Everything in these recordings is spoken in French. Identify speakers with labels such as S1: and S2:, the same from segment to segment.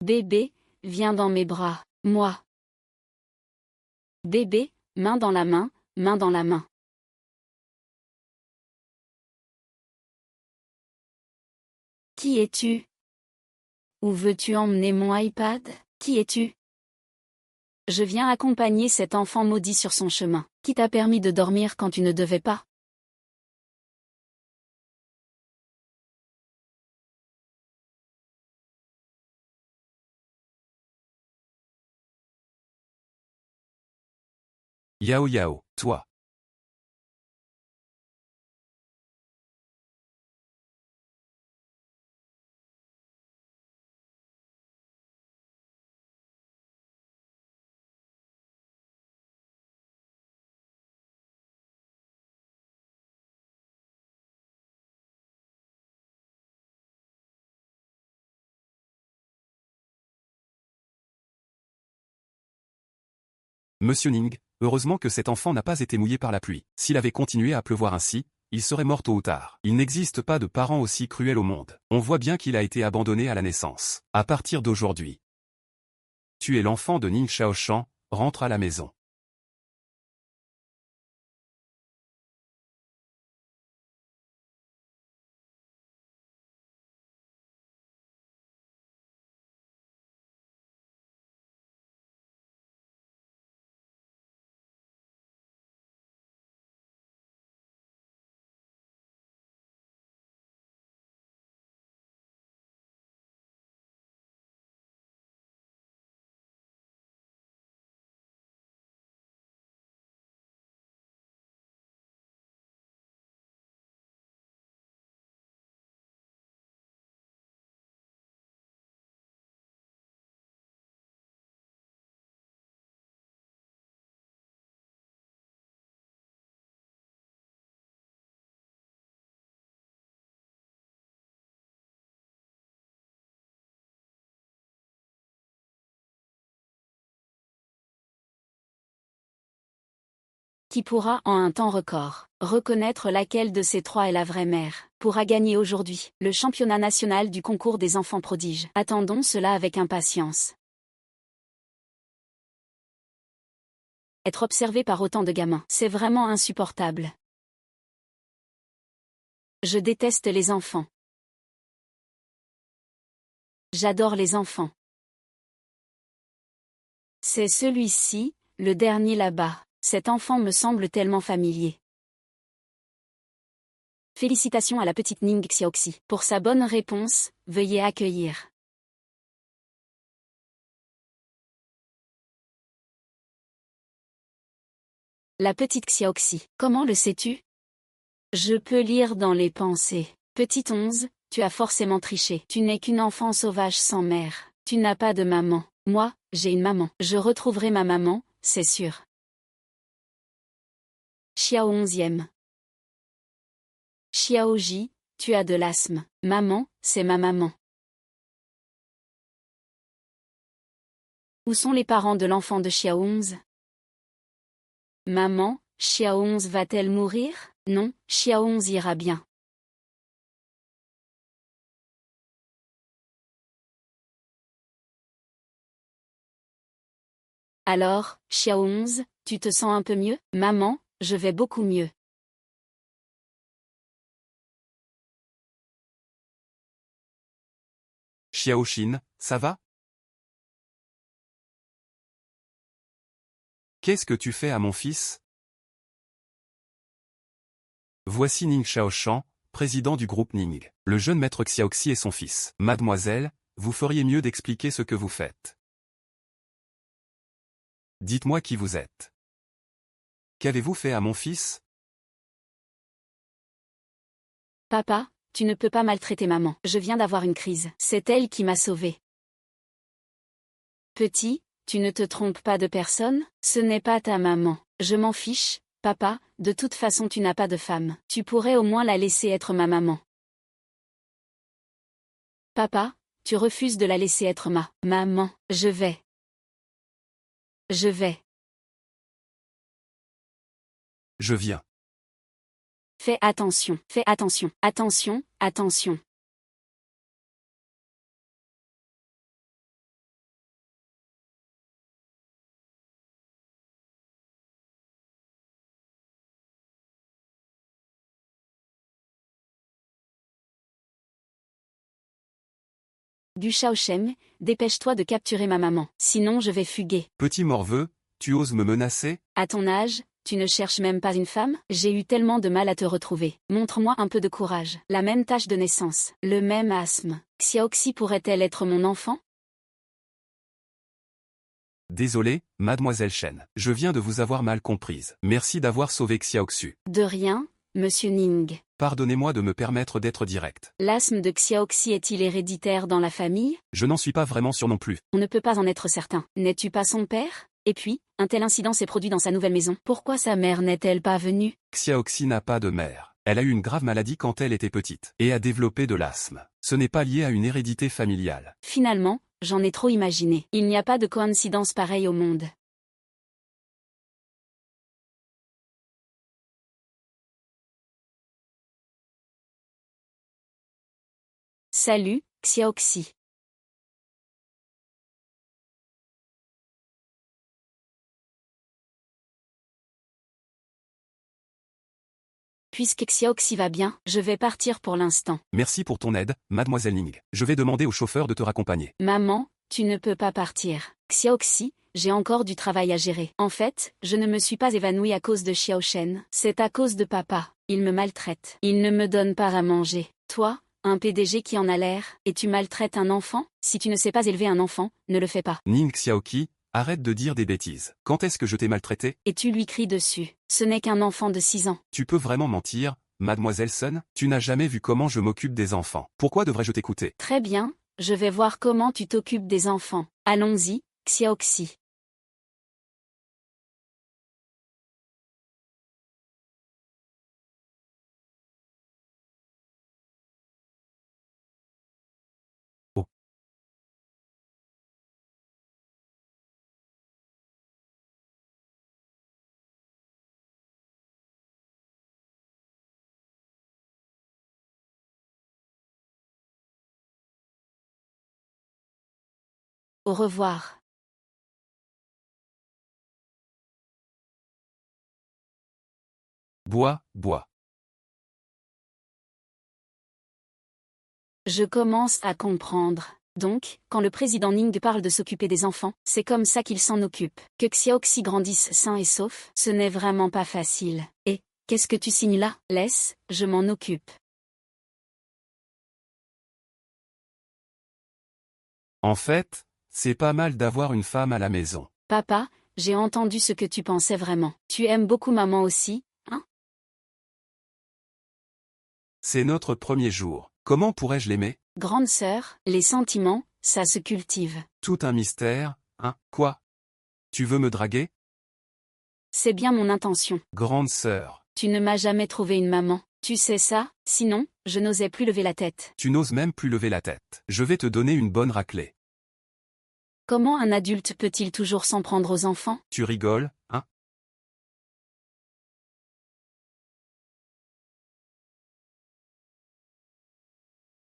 S1: Bébé, viens dans mes bras, moi. Bébé, main dans la main, main dans la main. Qui es-tu? Où veux-tu emmener mon iPad? Qui es-tu? Je viens accompagner cet enfant maudit sur son chemin. Qui t'a permis de dormir quand tu ne devais pas?
S2: Yao Yao, toi. Monsieur Ning, heureusement que cet enfant n'a pas été mouillé par la pluie. S'il avait continué à pleuvoir ainsi, il serait mort tôt ou tard. Il n'existe pas de parents aussi cruels au monde. On voit bien qu'il a été abandonné à la naissance. À partir d'aujourd'hui, tu es l'enfant de Ning Xiaoshan, rentre à la maison.
S1: Qui pourra, en un temps record, reconnaître laquelle de ces trois est la vraie mère, pourra gagner aujourd'hui le championnat national du concours des enfants prodiges. Attendons cela avec impatience. Être observé par autant de gamins, c'est vraiment insupportable. Je déteste les enfants. J'adore les enfants. C'est celui-ci, le dernier là-bas. Cet enfant me semble tellement familier. Félicitations à la petite Ning Xiaoxi. Pour sa bonne réponse, veuillez accueillir. La petite Xiaoxi. Comment le sais-tu? Je peux lire dans les pensées. Petite 11, tu as forcément triché. Tu n'es qu'une enfant sauvage sans mère. Tu n'as pas de maman. Moi, j'ai une maman. Je retrouverai ma maman, c'est sûr. Xiao 11e. Xiaoji, tu as de l'asthme. Maman, c'est ma maman. Où sont les parents de l'enfant de Xiao 11? Maman, Xiao 11 va-t-elle mourir? Non, Xiao 11 ira bien. Alors, Xiao 11, tu te sens un peu mieux? Maman, je vais beaucoup mieux.
S2: Xiaoxin, ça va? Qu'est-ce que tu fais à mon fils? Voici Ning Xiaoshan, président du groupe Ning. Le jeune maître Xiaoxi et son fils. Mademoiselle, vous feriez mieux d'expliquer ce que vous faites. Dites-moi qui vous êtes. Qu'avez-vous fait à mon fils?
S1: Papa, tu ne peux pas maltraiter maman. Je viens d'avoir une crise. C'est elle qui m'a sauvé. Petit, tu ne te trompes pas de personne? Ce n'est pas ta maman. Je m'en fiche, papa, de toute façon tu n'as pas de femme. Tu pourrais au moins la laisser être ma maman. Papa, tu refuses de la laisser être ma maman. Je vais. Je vais.
S2: Je viens.
S1: Fais attention, attention, attention. Gu Shaoshem, dépêche-toi de capturer ma maman, sinon je vais fuguer.
S2: Petit morveux, tu oses me menacer?
S1: À ton âge, tu ne cherches même pas une femme? J'ai eu tellement de mal à te retrouver. Montre-moi un peu de courage. La même tache de naissance, le même asthme. Xiaoxi pourrait-elle être mon enfant?
S2: Désolé, mademoiselle Shen. Je viens de vous avoir mal comprise. Merci d'avoir sauvé Xiaoxu.
S1: De rien, monsieur Ning.
S2: Pardonnez-moi de me permettre d'être direct.
S1: L'asthme de Xiaoxi est-il héréditaire dans la famille?
S2: Je n'en suis pas vraiment sûr non plus.
S1: On ne peut pas en être certain. N'es-tu pas son père? Et puis, un tel incident s'est produit dans sa nouvelle maison. Pourquoi sa mère n'est-elle pas venue?
S2: Xiaoxi n'a pas de mère. Elle a eu une grave maladie quand elle était petite, et a développé de l'asthme. Ce n'est pas lié à une hérédité familiale.
S1: Finalement, j'en ai trop imaginé. Il n'y a pas de coïncidence pareille au monde. Salut, Xiaoxi. Puisque Xiaoxi va bien, je vais partir pour l'instant.
S2: Merci pour ton aide, mademoiselle Ning. Je vais demander au chauffeur de te raccompagner.
S1: Maman, tu ne peux pas partir. Xiaoxi, j'ai encore du travail à gérer. En fait, je ne me suis pas évanouie à cause de Xiaoshen. C'est à cause de papa. Il me maltraite. Il ne me donne pas à manger. Toi, un PDG qui en a l'air, et tu maltraites un enfant? Si tu ne sais pas élever un enfant, ne le fais pas.
S2: Ning Xiaoqi, arrête de dire des bêtises. Quand est-ce que je t'ai maltraité?
S1: Et tu lui cries dessus. Ce n'est qu'un enfant de 6 ans.
S2: Tu peux vraiment mentir, mademoiselle Sun? Tu n'as jamais vu comment je m'occupe des enfants. Pourquoi devrais-je t'écouter?
S1: Très bien, je vais voir comment tu t'occupes des enfants. Allons-y, Xiaoxi.
S2: Oh.
S1: Au revoir.
S2: Bois, bois.
S1: Je commence à comprendre. Donc, quand le président Ning parle de s'occuper des enfants, c'est comme ça qu'il s'en occupe. Que Xiaoxi grandisse sain et sauf, ce n'est vraiment pas facile. Et, qu'est-ce que tu signes là? Laisse, je m'en occupe.
S2: En fait, c'est pas mal d'avoir une femme à la maison.
S1: Papa, j'ai entendu ce que tu pensais vraiment. Tu aimes beaucoup maman aussi, hein?
S2: C'est notre premier jour. Comment pourrais-je l'aimer?
S1: Grande sœur, les sentiments, ça se cultive.
S2: Tout un mystère, hein? Quoi? Tu veux me draguer?
S1: C'est bien mon intention.
S2: Grande sœur.
S1: Tu ne m'as jamais trouvé une maman. Tu sais ça? Sinon, je n'osais plus lever la tête.
S2: Tu n'oses même plus lever la tête. Je vais te donner une bonne raclée.
S1: Comment un adulte peut-il toujours s'en prendre aux enfants?
S2: Tu rigoles, hein?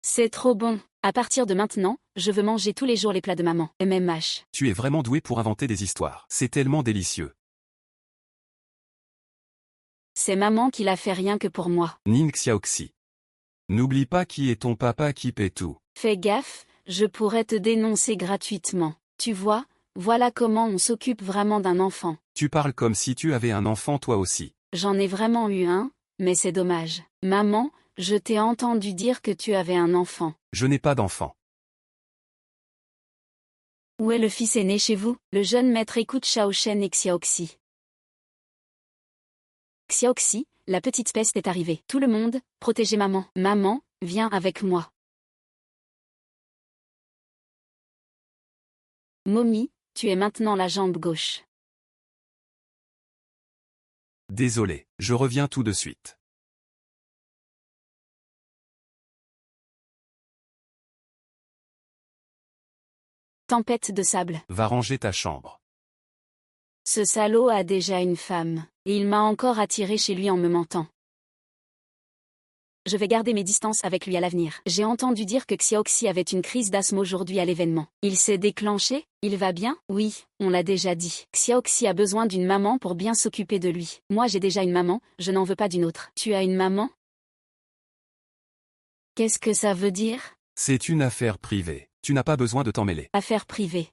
S1: C'est trop bon. À partir de maintenant, je veux manger tous les jours les plats de maman. MMH.
S2: Tu es vraiment doué pour inventer des histoires. C'est tellement délicieux.
S1: C'est maman qui l'a fait rien que pour moi.
S2: Ning Xiaoxi. N'oublie pas qui est ton papa qui paie tout.
S1: Fais gaffe, je pourrais te dénoncer gratuitement. Tu vois, voilà comment on s'occupe vraiment d'un enfant.
S2: Tu parles comme si tu avais un enfant toi aussi.
S1: J'en ai vraiment eu un, mais c'est dommage. Maman, je t'ai entendu dire que tu avais un enfant.
S2: Je n'ai pas d'enfant.
S1: Où est le fils aîné chez vous? Le jeune maître écoute Xiaoshen et Xiaoxi. Xiaoxi, la petite peste est arrivée. Tout le monde, protégez maman. Maman, viens avec moi. Momi, tu es maintenant la jambe gauche.
S2: Désolé, je reviens tout de suite.
S1: Tempête de sable.
S2: Va ranger ta chambre.
S1: Ce salaud a déjà une femme, et il m'a encore attiré chez lui en me mentant. Je vais garder mes distances avec lui à l'avenir. J'ai entendu dire que Xiaoxi avait une crise d'asthme aujourd'hui à l'événement. Il s'est déclenché? Il va bien? Oui, on l'a déjà dit. Xiaoxi a besoin d'une maman pour bien s'occuper de lui. Moi j'ai déjà une maman, je n'en veux pas d'une autre. Tu as une maman? Qu'est-ce que ça veut dire?
S2: C'est une affaire privée. tu n'as pas besoin de t'en mêler.
S1: Affaire privée.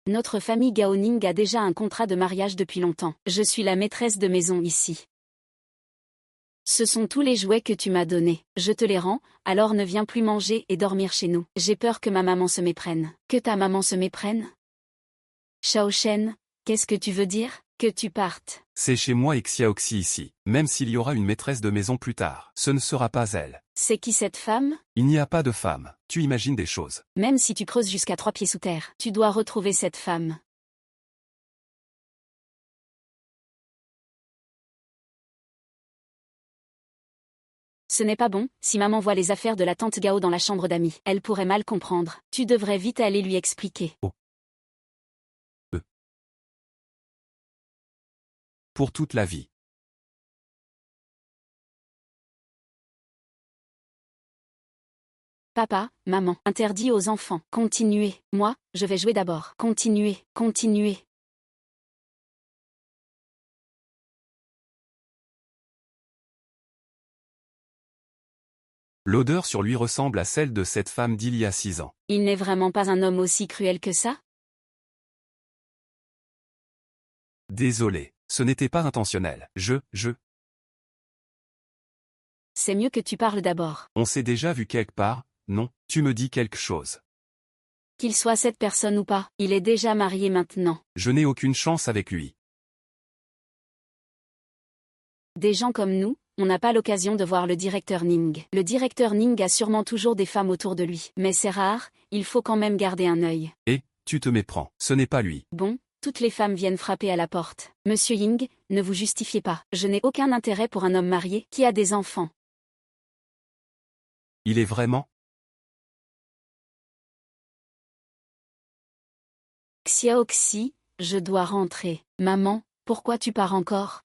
S1: Notre famille Gao Ning a déjà un contrat de mariage depuis longtemps. Je suis la maîtresse de maison ici. Ce sont tous les jouets que tu m'as donnés. Je te les rends, alors ne viens plus manger et dormir chez nous. J'ai peur que ma maman se méprenne. Que ta maman se méprenne? Shao Shen, qu'est-ce que tu veux dire? Que tu partes.
S2: C'est chez moi et Xiaoxi ici. Même s'il y aura une maîtresse de maison plus tard, ce ne sera pas elle.
S1: C'est qui cette femme?
S2: Il n'y a pas de femme. Tu imagines des choses.
S1: Même si tu creuses jusqu'à 3 pieds sous terre, tu dois retrouver cette femme. Ce n'est pas bon, si maman voit les affaires de la tante Gao dans la chambre d'amis, elle pourrait mal comprendre. Tu devrais vite aller lui expliquer.
S2: Oh. Pour toute la vie.
S1: Papa, maman, interdit aux enfants. Continuez. Moi, je vais jouer d'abord. Continuez, continuez.
S2: L'odeur sur lui ressemble à celle de cette femme d'il y a 6 ans.
S1: Il n'est vraiment pas un homme aussi cruel que ça?
S2: Désolé, ce n'était pas intentionnel.
S1: C'est mieux que tu parles d'abord.
S2: On s'est déjà vu quelque part, non? Tu me dis quelque chose.
S1: Qu'il soit cette personne ou pas, il est déjà marié maintenant.
S2: Je n'ai aucune chance avec lui.
S1: Des gens comme nous, on n'a pas l'occasion de voir le directeur Ning. Le directeur Ning a sûrement toujours des femmes autour de lui. Mais c'est rare, il faut quand même garder un œil.
S2: Et, tu te méprends, ce n'est pas lui.
S1: Bon, toutes les femmes viennent frapper à la porte. Monsieur Ying, ne vous justifiez pas. Je n'ai aucun intérêt pour un homme marié qui a des enfants.
S2: Il est vraiment?
S1: Xiaoxi, je dois rentrer. Maman, pourquoi tu pars encore?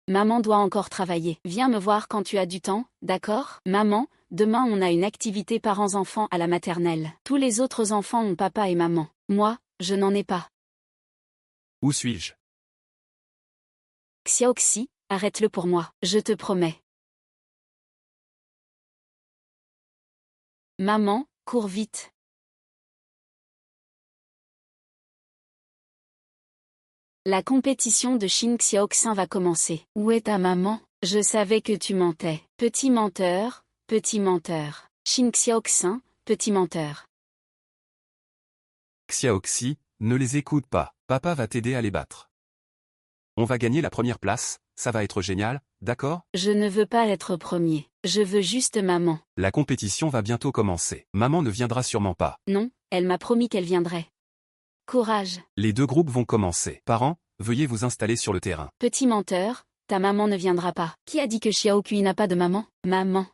S1: Maman doit encore travailler. Viens me voir quand tu as du temps, d'accord? Maman, demain on a une activité parents-enfants à la maternelle. Tous les autres enfants ont papa et maman. Moi, je n'en ai pas.
S2: Où suis-je?
S1: Xiaoxi, arrête-le pour moi, je te promets. Maman, cours vite. La compétition de Xin Xiaoxin va commencer. Où est ta maman? Je savais que tu mentais. Petit menteur, petit menteur. Xin Xiaoxin, petit menteur.
S2: Xiaoxi, ne les écoute pas. Papa va t'aider à les battre. On va gagner la première place, ça va être génial, d'accord?
S1: Je ne veux pas être premier. Je veux juste maman.
S2: La compétition va bientôt commencer. Maman ne viendra sûrement pas.
S1: Non, elle m'a promis qu'elle viendrait. Courage.
S2: Les deux groupes vont commencer. Parents, veuillez vous installer sur le terrain.
S1: Petit menteur, ta maman ne viendra pas. Qui a dit que Xiaokui n'a pas de maman? Maman.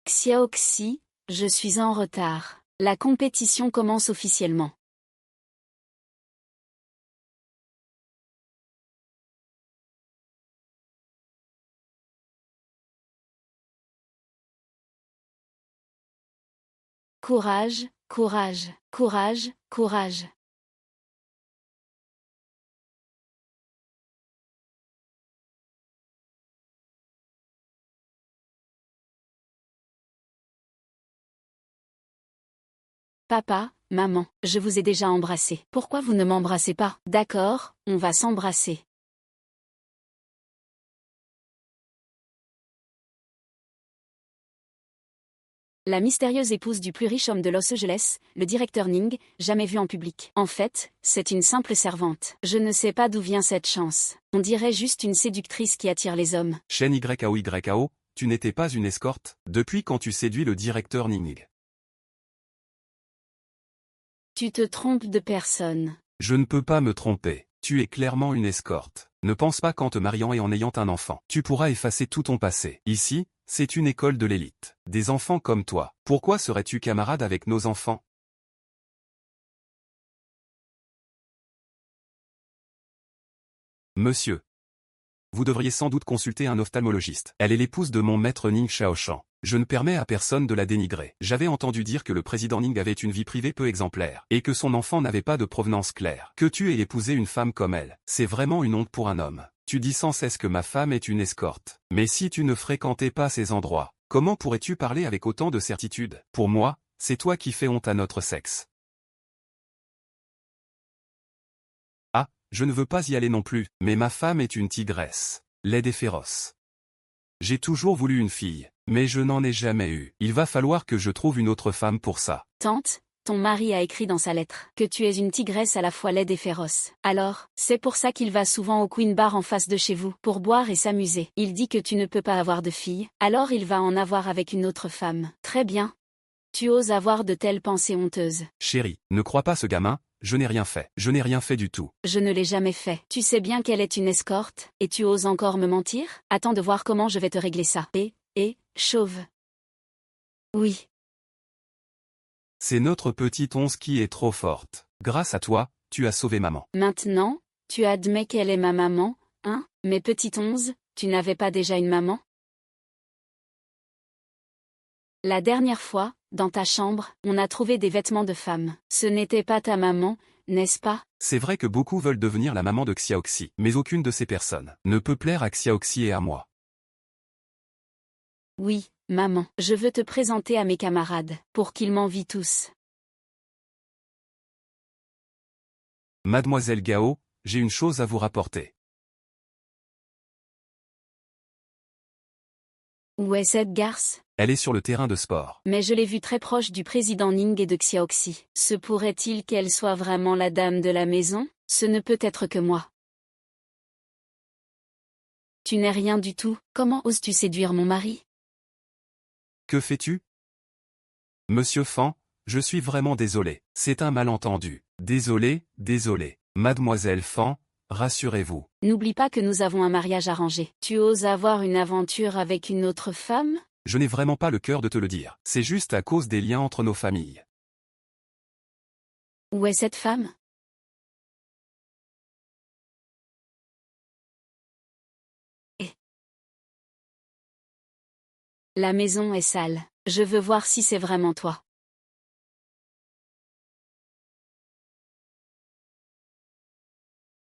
S1: Xiaoxi, je suis en retard. La compétition commence officiellement. Courage, courage, courage, courage. Papa, maman, je vous ai déjà embrassé. Pourquoi vous ne m'embrassez pas? D'accord, on va s'embrasser. La mystérieuse épouse du plus riche homme de Los Angeles, le directeur Ning, jamais vu en public. En fait, c'est une simple servante. Je ne sais pas d'où vient cette chance. On dirait juste une séductrice qui attire les hommes.
S2: Shen YAO, tu n'étais pas une escorte? Depuis quand tu séduis le directeur Ning?
S1: Tu te trompes de personne.
S2: Je ne peux pas me tromper. Tu es clairement une escorte. Ne pense pas qu'en te mariant et en ayant un enfant, tu pourras effacer tout ton passé. Ici, c'est une école de l'élite. Des enfants comme toi. Pourquoi serais-tu camarade avec nos enfants? Monsieur. Vous devriez sans doute consulter un ophtalmologiste. Elle est l'épouse de mon maître Ning Shaoshan. Je ne permets à personne de la dénigrer. J'avais entendu dire que le président Ning avait une vie privée peu exemplaire, et que son enfant n'avait pas de provenance claire. Que tu aies épousé une femme comme elle, c'est vraiment une honte pour un homme. Tu dis sans cesse que ma femme est une escorte. Mais si tu ne fréquentais pas ces endroits, Comment pourrais-tu parler avec autant de certitude? Pour moi, c'est toi qui fais honte à notre sexe. Ah, je ne veux pas y aller non plus, mais ma femme est une tigresse, laide et féroce. J'ai toujours voulu une fille, mais je n'en ai jamais eu. Il va falloir que je trouve une autre femme pour ça.
S1: Tante, ton mari a écrit dans sa lettre que tu es une tigresse à la fois laide et féroce. Alors, c'est pour ça qu'il va souvent au Queen Bar en face de chez vous, pour boire et s'amuser. Il dit que tu ne peux pas avoir de fille, alors il va en avoir avec une autre femme. Très bien. Tu oses avoir de telles pensées honteuses.
S2: Chérie, ne crois pas ce gamin, je n'ai rien fait. Je n'ai rien fait du tout.
S1: Je ne l'ai jamais fait. Tu sais bien qu'elle est une escorte, et tu oses encore me mentir? Attends de voir comment je vais te régler ça. Chauve. Oui.
S2: C'est notre petite Onze qui est trop forte. Grâce à toi, tu as sauvé maman.
S1: Maintenant, tu admets qu'elle est ma maman, hein? Mais petite Onze, tu n'avais pas déjà une maman? La dernière fois, dans ta chambre, on a trouvé des vêtements de femme. Ce n'était pas ta maman, n'est-ce pas?
S2: C'est vrai que beaucoup veulent devenir la maman de Xiaoxi, mais aucune de ces personnes ne peut plaire à Xiaoxi et à moi.
S1: Oui, maman, je veux te présenter à mes camarades, pour qu'ils m'envient tous.
S2: Mademoiselle Gao, j'ai une chose à vous rapporter.
S1: Où est cette garce?
S2: Elle est sur le terrain de sport.
S1: Mais je l'ai vue très proche du président Ning et de Xiaoxi. Se pourrait-il qu'elle soit vraiment la dame de la maison? Ce ne peut être que moi. Tu n'es rien du tout, comment oses-tu séduire mon mari?
S2: Que fais-tu? Monsieur Fan, je suis vraiment désolé. C'est un malentendu. Désolé, désolé. Mademoiselle Fan, rassurez-vous.
S1: N'oublie pas que nous avons un mariage arrangé. Tu oses avoir une aventure avec une autre femme?
S2: Je n'ai vraiment pas le cœur de te le dire. C'est juste à cause des liens entre nos familles.
S1: Où est cette femme? La maison est sale. Je veux voir si c'est vraiment toi.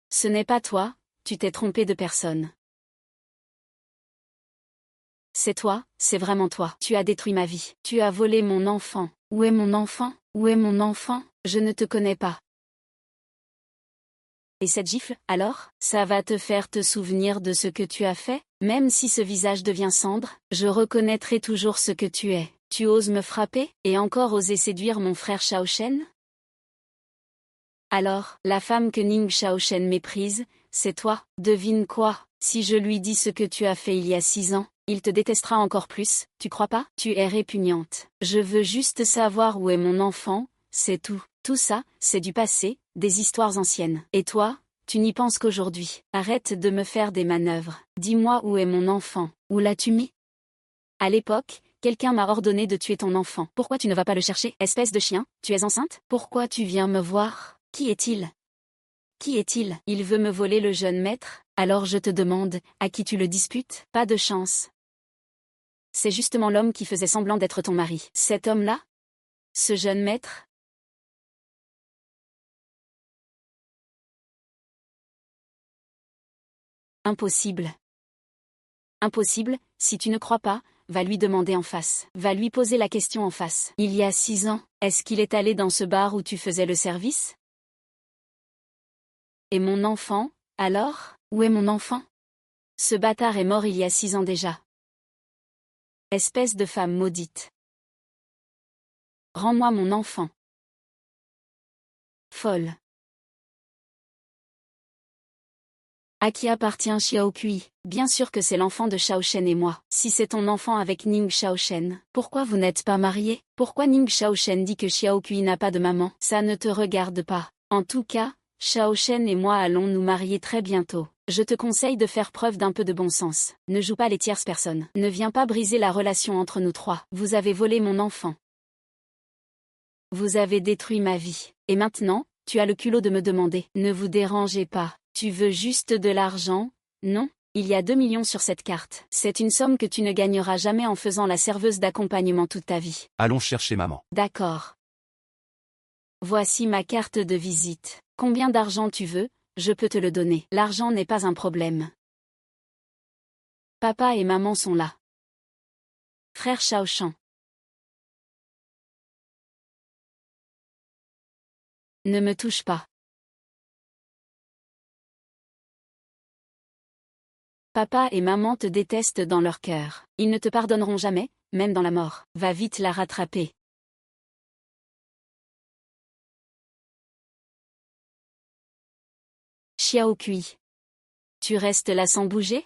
S1: Ce n'est pas toi, tu t'es trompé de personne. C'est toi, c'est vraiment toi. Tu as détruit ma vie. Tu as volé mon enfant. Où est mon enfant? Où est mon enfant? Je ne te connais pas. Et cette gifle, alors, ça va te faire te souvenir de ce que tu as fait? Même si ce visage devient cendre, je reconnaîtrai toujours ce que tu es. Tu oses me frapper, et encore oser séduire mon frère Xiaoshen? Alors, la femme que Ning Xiaoshen méprise, c'est toi. Devine quoi? Si je lui dis ce que tu as fait il y a 6 ans, il te détestera encore plus, tu crois pas? Tu es répugnante. Je veux juste savoir où est mon enfant, c'est tout. Tout ça, c'est du passé, des histoires anciennes. Et toi, tu n'y penses qu'aujourd'hui. Arrête de me faire des manœuvres. Dis-moi où est mon enfant. Où l'as-tu mis? À l'époque, quelqu'un m'a ordonné de tuer ton enfant. Pourquoi tu ne vas pas le chercher? Espèce de chien, tu es enceinte? Pourquoi tu viens me voir? Qui est-il? Qui est-il? Il veut me voler le jeune maître? Alors je te demande, à qui tu le disputes? Pas de chance. C'est justement l'homme qui faisait semblant d'être ton mari. Cet homme-là? Ce jeune maître? Impossible. Impossible, si tu ne crois pas, va lui demander en face. Va lui poser la question en face. Il y a 6 ans, est-ce qu'il est allé dans ce bar où tu faisais le service? Et mon enfant, alors? Où est mon enfant? Ce bâtard est mort il y a 6 ans déjà. Espèce de femme maudite. Rends-moi mon enfant. Folle. À qui appartient Xiaokui? Bien sûr que c'est l'enfant de Xiaoshen et moi. Si c'est ton enfant avec Ning Xiaoshen, pourquoi vous n'êtes pas mariés? Pourquoi Ning Xiaoshen dit que Xiaokui n'a pas de maman? Ça ne te regarde pas. En tout cas, Xiaoshen et moi allons nous marier très bientôt. Je te conseille de faire preuve d'un peu de bon sens. Ne joue pas les tierces personnes. Ne viens pas briser la relation entre nous trois. Vous avez volé mon enfant. Vous avez détruit ma vie. Et maintenant, tu as le culot de me demander. Ne vous dérangez pas. Tu veux juste de l'argent? Non? Il y a 2 millions sur cette carte. C'est une somme que tu ne gagneras jamais en faisant la serveuse d'accompagnement toute ta vie.
S2: Allons chercher maman.
S1: D'accord. Voici ma carte de visite. Combien d'argent tu veux? Je peux te le donner. L'argent n'est pas un problème. Papa et maman sont là. Frère Shaoshan. Ne me touche pas. Papa et maman te détestent dans leur cœur. Ils ne te pardonneront jamais, même dans la mort. Va vite la rattraper. Xiao Kui. Tu restes là sans bouger?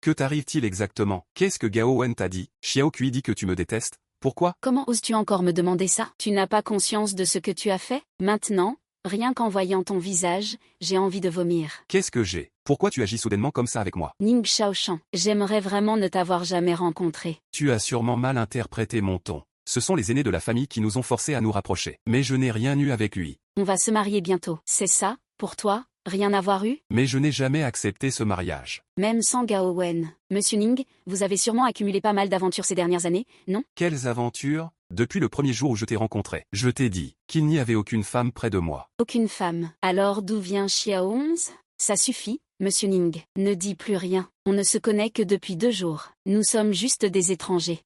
S2: Que t'arrive-t-il exactement? Qu'est-ce que Gao Wen t'a dit? Xiao Kui dit que tu me détestes. Pourquoi?
S1: Comment oses-tu encore me demander ça? Tu n'as pas conscience de ce que tu as fait? Maintenant, rien qu'en voyant ton visage, j'ai envie de vomir.
S2: Qu'est-ce que j'ai? Pourquoi tu agis soudainement comme ça avec moi?
S1: Ning Shaoshan, j'aimerais vraiment ne t'avoir jamais rencontré.
S2: Tu as sûrement mal interprété mon ton. Ce sont les aînés de la famille qui nous ont forcés à nous rapprocher. Mais je n'ai rien eu avec lui.
S1: On va se marier bientôt. C'est ça, pour toi? Rien avoir eu?
S2: Mais je n'ai jamais accepté ce mariage.
S1: Même sans Gao Wen. Monsieur Ning, vous avez sûrement accumulé pas mal d'aventures ces dernières années, non?
S2: Quelles aventures? Depuis le premier jour où je t'ai rencontré, je t'ai dit qu'il n'y avait aucune femme près de moi.
S1: Aucune femme. Alors d'où vient Xiao 11? Ça suffit, monsieur Ning. Ne dis plus rien. On ne se connaît que depuis 2 jours. Nous sommes juste des étrangers.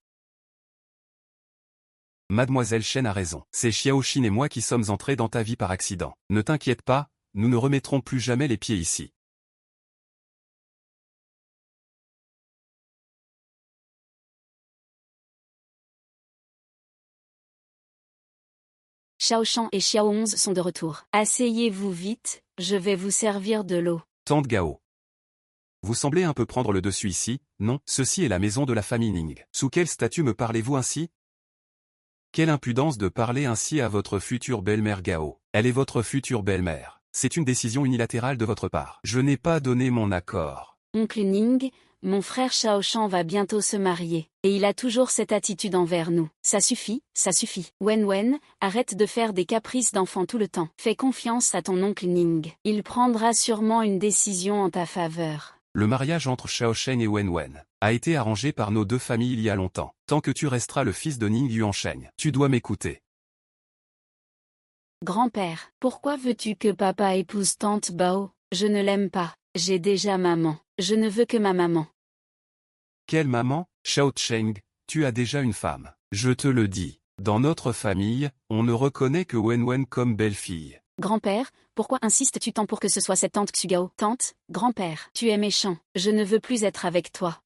S2: Mademoiselle Shen a raison. C'est Xiao Xin et moi qui sommes entrés dans ta vie par accident. Ne t'inquiète pas, nous ne remettrons plus jamais les pieds ici.
S1: Shaoshan et Xiao 11 sont de retour. Asseyez-vous vite, je vais vous servir de l'eau.
S2: Tante Gao. Vous semblez un peu prendre le dessus ici, non? Ceci est la maison de la famille Ning. Sous quel statut me parlez-vous ainsi? Quelle impudence de parler ainsi à votre future belle-mère Gao. Elle est votre future belle-mère. C'est une décision unilatérale de votre part. Je n'ai pas donné mon accord.
S1: Oncle Ning, mon frère Shaoshan va bientôt se marier. Et il a toujours cette attitude envers nous. Ça suffit, ça suffit. Wen, arrête de faire des caprices d'enfant tout le temps. Fais confiance à ton oncle Ning. Il prendra sûrement une décision en ta faveur.
S2: Le mariage entre Xiao Shen et Wen a été arrangé par nos deux familles il y a longtemps. Tant que tu resteras le fils de Ning Yuansheng, tu dois m'écouter.
S1: Grand-père, pourquoi veux-tu que papa épouse tante Bao? Je ne l'aime pas. J'ai déjà maman. Je ne veux que ma maman.
S2: Quelle maman? Xiao Cheng, tu as déjà une femme. Je te le dis. Dans notre famille, on ne reconnaît que Wen comme belle-fille.
S1: Grand-père, pourquoi insistes-tu tant pour que ce soit cette tante Xugao? Tante, grand-père, tu es méchant. Je ne veux plus être avec toi.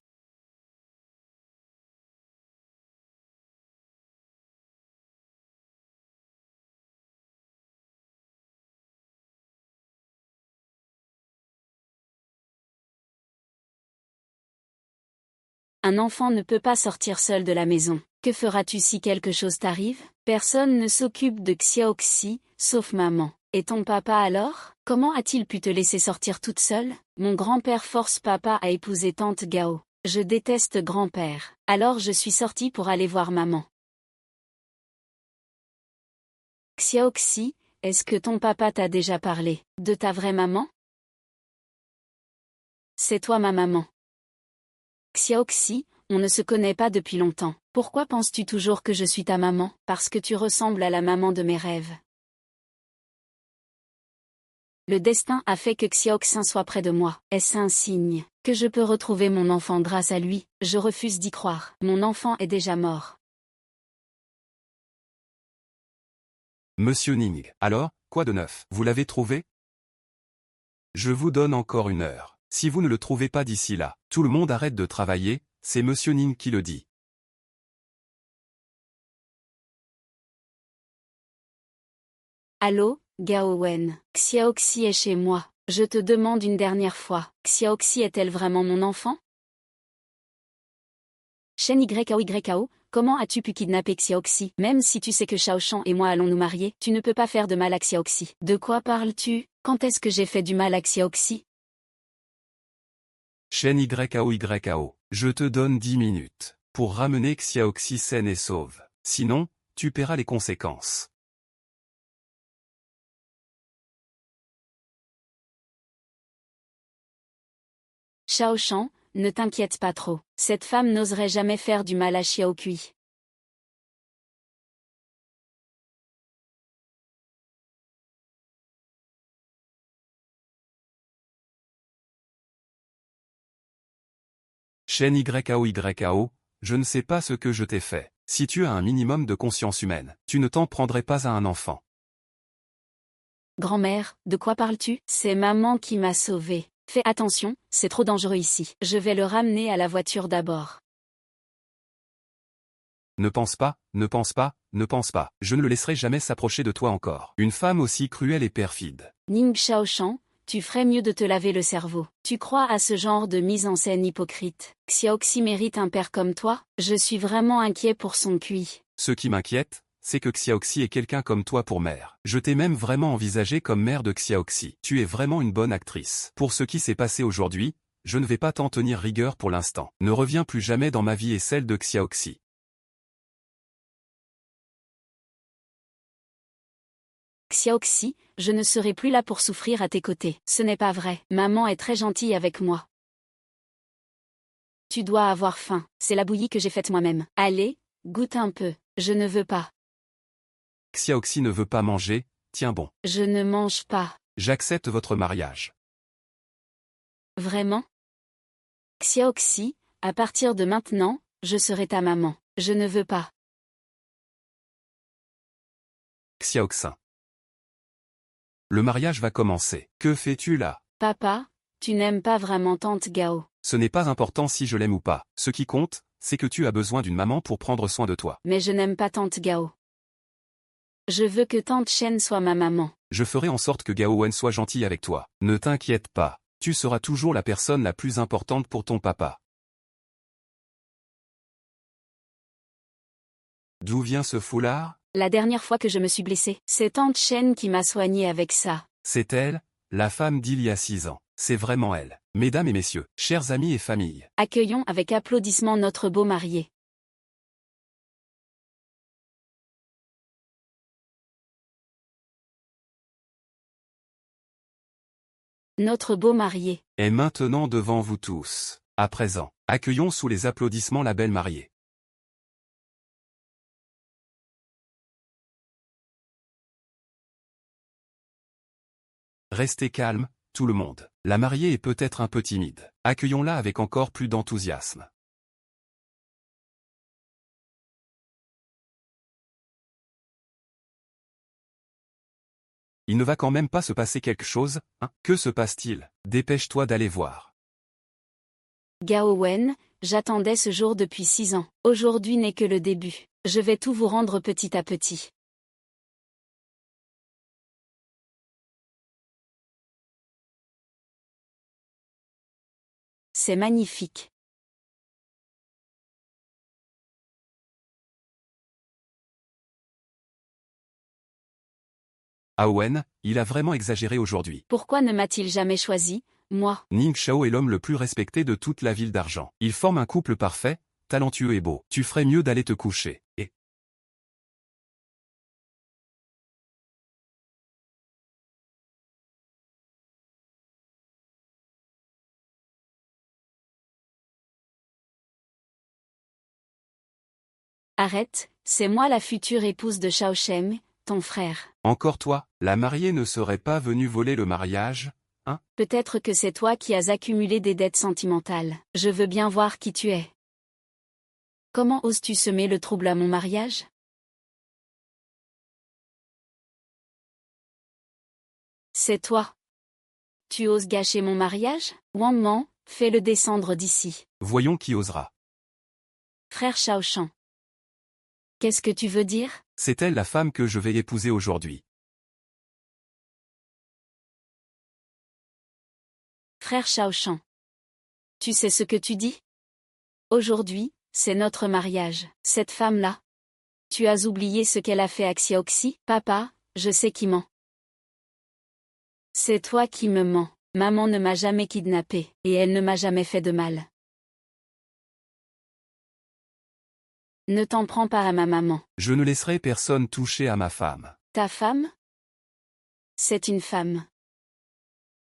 S1: Un enfant ne peut pas sortir seul de la maison. Que feras-tu si quelque chose t'arrive? Personne ne s'occupe de Xiaoxi, sauf maman. Et ton papa alors? Comment a-t-il pu te laisser sortir toute seule? Mon grand-père force papa à épouser tante Gao. Je déteste grand-père. Alors je suis sortie pour aller voir maman. Xiaoxi, est-ce que ton papa t'a déjà parlé de ta vraie maman? C'est toi ma maman. Xiaoxi, on ne se connaît pas depuis longtemps. Pourquoi penses-tu toujours que je suis ta maman? Parce que tu ressembles à la maman de mes rêves. Le destin a fait que Xiaoxin soit près de moi. Est-ce un signe que je peux retrouver mon enfant grâce à lui? Je refuse d'y croire. Mon enfant est déjà mort.
S2: Monsieur Ning, alors, quoi de neuf? Vous l'avez trouvé? Je vous donne encore 1 heure. Si vous ne le trouvez pas d'ici là, tout le monde arrête de travailler, c'est Monsieur Ning qui le dit.
S1: Allô, Gao Wen. Xiaoxi est chez moi. Je te demande une dernière fois. Xiaoxi est-elle vraiment mon enfant? Shen YKO, comment as-tu pu kidnapper Xiaoxi? Même si tu sais que Shaoshan et moi allons nous marier, tu ne peux pas faire de mal à Xiaoxi. De quoi parles-tu? Quand est-ce que j'ai fait du mal à Xiaoxi?
S2: Shen YKO, je te donne 10 minutes pour ramener Xiaoxi saine et sauve. Sinon, tu paieras les conséquences.
S1: Shaoshan, ne t'inquiète pas trop. Cette femme n'oserait jamais faire du mal à Xiaokui.
S2: Shen YKO, je ne sais pas ce que je t'ai fait. Si tu as un minimum de conscience humaine, tu ne t'en prendrais pas à un enfant.
S1: Grand-mère, de quoi parles-tu? C'est maman qui m'a sauvée. Fais attention, c'est trop dangereux ici. Je vais le ramener à la voiture d'abord.
S2: Ne pense pas, ne pense pas, ne pense pas. Je ne le laisserai jamais s'approcher de toi encore. Une femme aussi cruelle et perfide.
S1: Ning Xiaoshan, tu ferais mieux de te laver le cerveau. Tu crois à ce genre de mise en scène hypocrite? Xiaoxi mérite un père comme toi? Je suis vraiment inquiet pour son QI.
S2: Ce qui m'inquiète, c'est que Xiaoxi est quelqu'un comme toi pour mère. Je t'ai même vraiment envisagé comme mère de Xiaoxi. Tu es vraiment une bonne actrice. Pour ce qui s'est passé aujourd'hui, je ne vais pas t'en tenir rigueur pour l'instant. Ne reviens plus jamais dans ma vie et celle de Xiaoxi.
S1: Xiaoxi, je ne serai plus là pour souffrir à tes côtés. Ce n'est pas vrai. Maman est très gentille avec moi. Tu dois avoir faim. C'est la bouillie que j'ai faite moi-même. Allez, goûte un peu. Je ne veux pas.
S2: Xiaoxi ne veut pas manger, tiens bon.
S1: Je ne mange pas.
S2: J'accepte votre mariage.
S1: Vraiment? Xiaoxi, à partir de maintenant, je serai ta maman. Je ne veux pas.
S2: Xiaoxin. Le mariage va commencer. Que fais-tu là?
S1: Papa, tu n'aimes pas vraiment tante Gao.
S2: Ce n'est pas important si je l'aime ou pas. Ce qui compte, c'est que tu as besoin d'une maman pour prendre soin de toi.
S1: Mais je n'aime pas tante Gao. Je veux que tante Shen soit ma maman.
S2: Je ferai en sorte que Gao Wen soit gentil avec toi. Ne t'inquiète pas. Tu seras toujours la personne la plus importante pour ton papa. D'où vient ce foulard?
S1: La dernière fois que je me suis blessée, c'est tante Shen qui m'a soignée avec ça.
S2: C'est elle, la femme d'il y a 6 ans. C'est vraiment elle. Mesdames et messieurs, chers amis et familles.
S1: Accueillons avec applaudissements notre beau marié. Notre beau marié.
S2: Est maintenant devant vous tous. À présent, accueillons sous les applaudissements la belle mariée. Restez calme, tout le monde. La mariée est peut-être un peu timide. Accueillons-la avec encore plus d'enthousiasme. Il ne va quand même pas se passer quelque chose, hein? Que se passe-t-il? Dépêche-toi d'aller voir.
S1: Gao Wen, j'attendais ce jour depuis 6 ans. Aujourd'hui n'est que le début. Je vais tout vous rendre petit à petit. C'est magnifique.
S2: Ah Wen, il a vraiment exagéré aujourd'hui.
S1: Pourquoi ne m'a-t-il jamais choisi, moi?
S2: Ning Xiao est l'homme le plus respecté de toute la ville d'Argent. Ils forment un couple parfait, talentueux et beau. Tu ferais mieux d'aller te coucher. Et
S1: Arrête, c'est moi la future épouse de Shao Shen, ton frère.
S2: encore toi, la mariée ne serait pas venue voler le mariage, hein?
S1: Peut-être que c'est toi qui as accumulé des dettes sentimentales. Je veux bien voir qui tu es. Comment oses-tu semer le trouble à mon mariage? C'est toi. Tu oses gâcher mon mariage? Wang Man, fais-le descendre d'ici.
S2: Voyons qui osera.
S1: Frère Shaoshan. Qu'est-ce que tu veux dire?
S2: C'est elle la femme que je vais épouser aujourd'hui.
S1: Frère Shaoshan. Tu sais ce que tu dis? Aujourd'hui, c'est notre mariage. Cette femme-là. Tu as oublié ce qu'elle a fait à Xiaoxi? Papa, je sais qui ment. C'est toi qui me mens. Maman ne m'a jamais kidnappée, et elle ne m'a jamais fait de mal. Ne t'en prends pas à ma maman.
S2: Je ne laisserai personne toucher à ma femme.
S1: Ta femme? C'est une femme.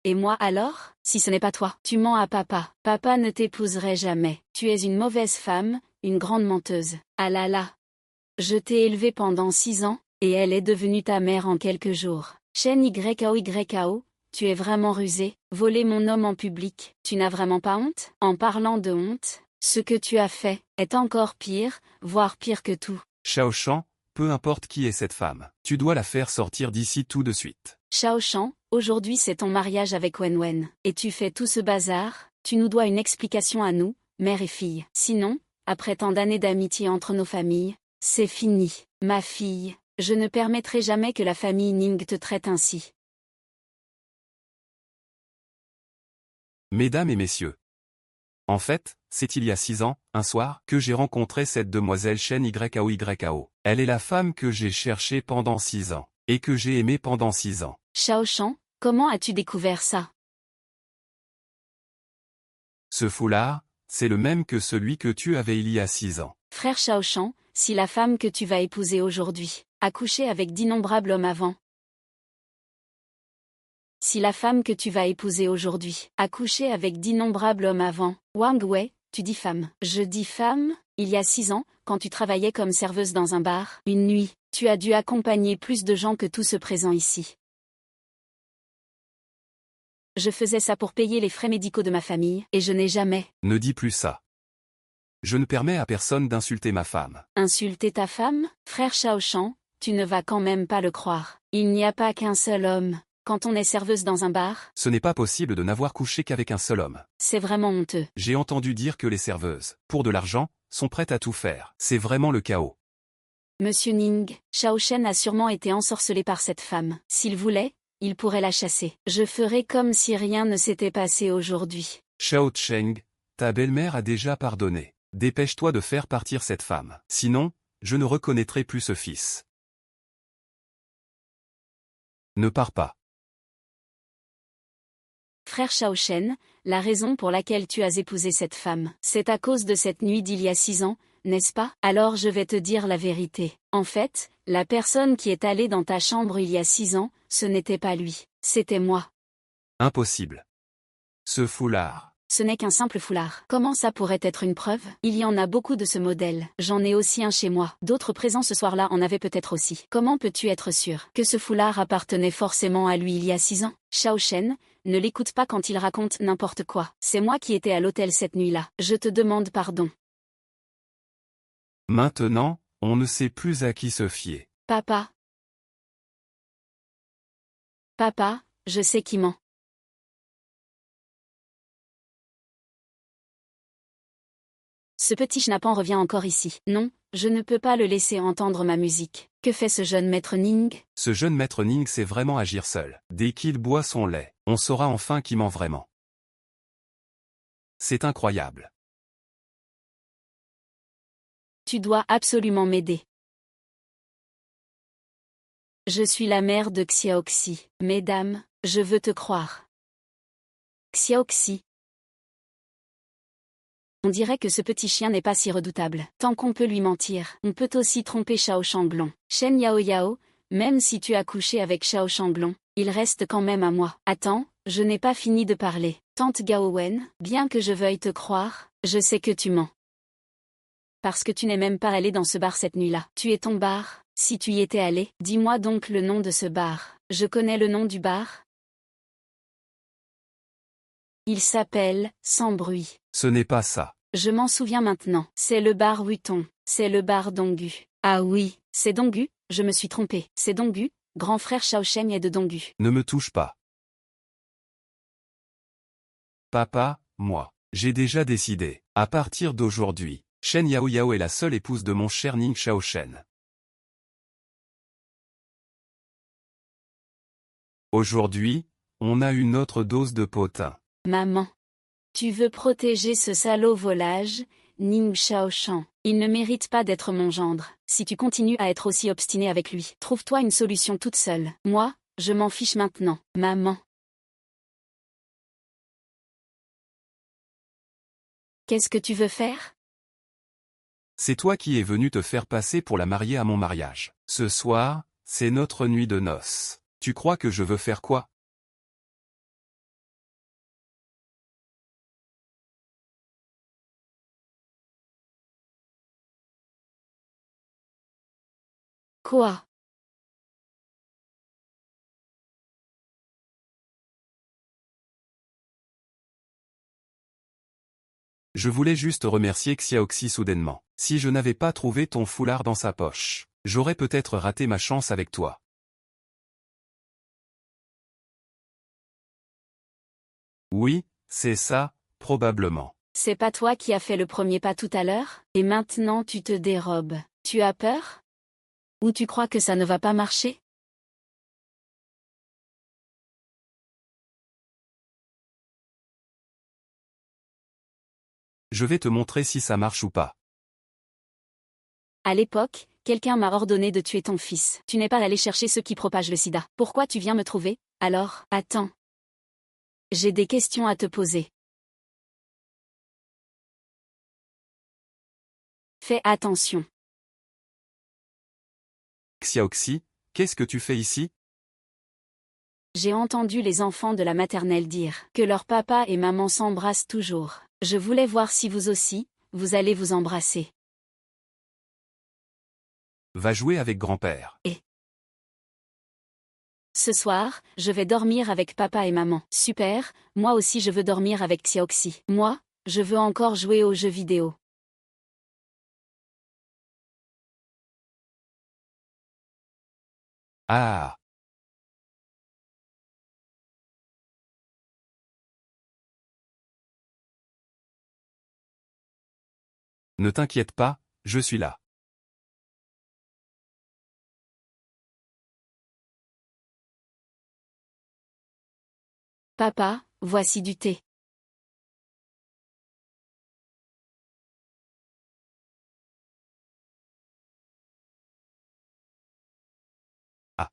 S1: Et moi alors? Si ce n'est pas toi, tu mens à papa. Papa ne t'épouserait jamais. Tu es une mauvaise femme, une grande menteuse. Ah là là. Je t'ai élevée pendant 6 ans, et elle est devenue ta mère en quelques jours. Shen YKO, tu es vraiment rusé. Voler mon homme en public, tu n'as vraiment pas honte? En parlant de honte, Ce que tu as fait est encore pire, voire pire que tout.
S2: Shao Shan, peu importe qui est cette femme, tu dois la faire sortir d'ici tout de suite.
S1: Shao Shan, aujourd'hui c'est ton mariage avec Wen Wen. Et tu fais tout ce bazar, tu nous dois une explication à nous, mère et fille. Sinon, après tant d'années d'amitié entre nos familles, c'est fini. Ma fille, je ne permettrai jamais que la famille Ning te traite ainsi.
S2: Mesdames et messieurs. En fait, c'est il y a 6 ans, un soir, que j'ai rencontré cette demoiselle Shen Yao. Elle est la femme que j'ai cherchée pendant 6 ans, et que j'ai aimée pendant 6 ans.
S1: Shao Shan, comment as-tu découvert ça?
S2: Ce foulard, c'est le même que celui que tu avais il y a 6 ans.
S1: Frère Shao Shan, si la femme que tu vas épouser aujourd'hui a couché avec d'innombrables hommes avant. Si la femme que tu vas épouser aujourd'hui a couché avec d'innombrables hommes avant, Wang Wei, tu dis femme. Je dis femme, il y a 6 ans, quand tu travaillais comme serveuse dans un bar, une nuit, tu as dû accompagner plus de gens que tous ceux présents ici. Je faisais ça pour payer les frais médicaux de ma famille, et je n'ai jamais
S2: Ne dis plus ça. Je ne permets à personne d'insulter ma femme.
S1: insulté ta femme, frère Shao Shan, tu ne vas quand même pas le croire. Il n'y a pas qu'un seul homme. Quand on est serveuse dans un bar,
S2: Ce n'est pas possible de n'avoir couché qu'avec un seul homme.
S1: c'est vraiment honteux.
S2: J'ai entendu dire que les serveuses, pour de l'argent, sont prêtes à tout faire. C'est vraiment le chaos.
S1: Monsieur Ning, Shao Shen a sûrement été ensorcelé par cette femme. S'il voulait, il pourrait la chasser. Je ferai comme si rien ne s'était passé aujourd'hui.
S2: Shao Cheng, ta belle-mère a déjà pardonné. Dépêche-toi de faire partir cette femme. Sinon, je ne reconnaîtrai plus ce fils. Ne pars pas.
S1: Frère Shao Shen, la raison pour laquelle tu as épousé cette femme, c'est à cause de cette nuit d'il y a 6 ans, n'est-ce pas? Alors je vais te dire la vérité. En fait, la personne qui est allée dans ta chambre il y a 6 ans, ce n'était pas lui, c'était moi.
S2: Impossible. Ce foulard.
S1: Ce n'est qu'un simple foulard. Comment ça pourrait être une preuve? Il y en a beaucoup de ce modèle. J'en ai aussi un chez moi. D'autres présents ce soir-là en avaient peut-être aussi. Comment peux-tu être sûr que ce foulard appartenait forcément à lui il y a 6 ans? Shao Shen, ne l'écoute pas quand il raconte n'importe quoi. C'est moi qui étais à l'hôtel cette nuit-là. Je te demande pardon.
S2: Maintenant, on ne sait plus à qui se fier.
S1: Papa. Papa, je sais qui ment. Ce petit schnappant revient encore ici. Non, je ne peux pas le laisser entendre ma musique. Que fait ce jeune maître Ning?
S2: Ce jeune maître Ning sait vraiment agir seul. Dès qu'il boit son lait, on saura enfin qui ment vraiment. C'est incroyable.
S1: Tu dois absolument m'aider. Je suis la mère de Xiaoxi. Mesdames, je veux te croire. Xiaoxi. On dirait que ce petit chien n'est pas si redoutable. Tant qu'on peut lui mentir, on peut aussi tromper Shao Shanglong. Shen Yao, même si tu as couché avec Shao Shanglong, il reste quand même à moi. Attends, je n'ai pas fini de parler. Tante Gaowen, bien que je veuille te croire, je sais que tu mens. Parce que tu n'es même pas allé dans ce bar cette nuit-là. Tu es ton bar. Si tu y étais allé, dis-moi donc le nom de ce bar. Je connais le nom du bar. Il s'appelle Sans bruit.
S2: Ce n'est pas ça.
S1: Je m'en souviens maintenant. C'est le bar Wuton. C'est le bar Donggu. Ah oui, c'est Donggu, je me suis trompé. C'est Donggu, grand frère Shao Shen est de Donggu.
S2: Ne me touche pas. Papa, moi, j'ai déjà décidé. À partir d'aujourd'hui, Shen Yao est la seule épouse de mon cher Ning Shao Shen. Aujourd'hui, on a une autre dose de potin.
S1: Maman. Tu veux protéger ce salaud volage, Ning Shaoshan. Il ne mérite pas d'être mon gendre. Si tu continues à être aussi obstiné avec lui, trouve-toi une solution toute seule. Moi, je m'en fiche maintenant. Maman. Qu'est-ce que tu veux faire?
S2: C'est toi qui es venu te faire passer pour la mariée à mon mariage. Ce soir, c'est notre nuit de noces. Tu crois que je veux faire quoi?
S1: Quoi?
S2: Je voulais juste remercier Xiaoxi soudainement. Si je n'avais pas trouvé ton foulard dans sa poche, j'aurais peut-être raté ma chance avec toi. Oui, c'est ça, probablement.
S1: C'est pas toi qui as fait le premier pas tout à l'heure? Et maintenant tu te dérobes. Tu as peur? Ou tu crois que ça ne va pas marcher?
S2: Je vais te montrer si ça marche ou pas.
S1: À l'époque, quelqu'un m'a ordonné de tuer ton fils. Tu n'es pas allé chercher ceux qui propagent le sida. Pourquoi tu viens me trouver? Alors, attends. J'ai des questions à te poser. Fais attention.
S2: Xiaoxi, qu'est-ce que tu fais ici?
S1: J'ai entendu les enfants de la maternelle dire que leur papa et maman s'embrassent toujours. Je voulais voir si vous aussi, vous allez vous embrasser.
S2: Va jouer avec grand-père.
S1: Ce soir, je vais dormir avec papa et maman. Super, moi aussi je veux dormir avec Xiaoxi. Moi, je veux encore jouer aux jeux vidéo.
S2: Ah. Ne t'inquiète pas, je suis là.
S1: Papa, voici du thé.
S2: Ah.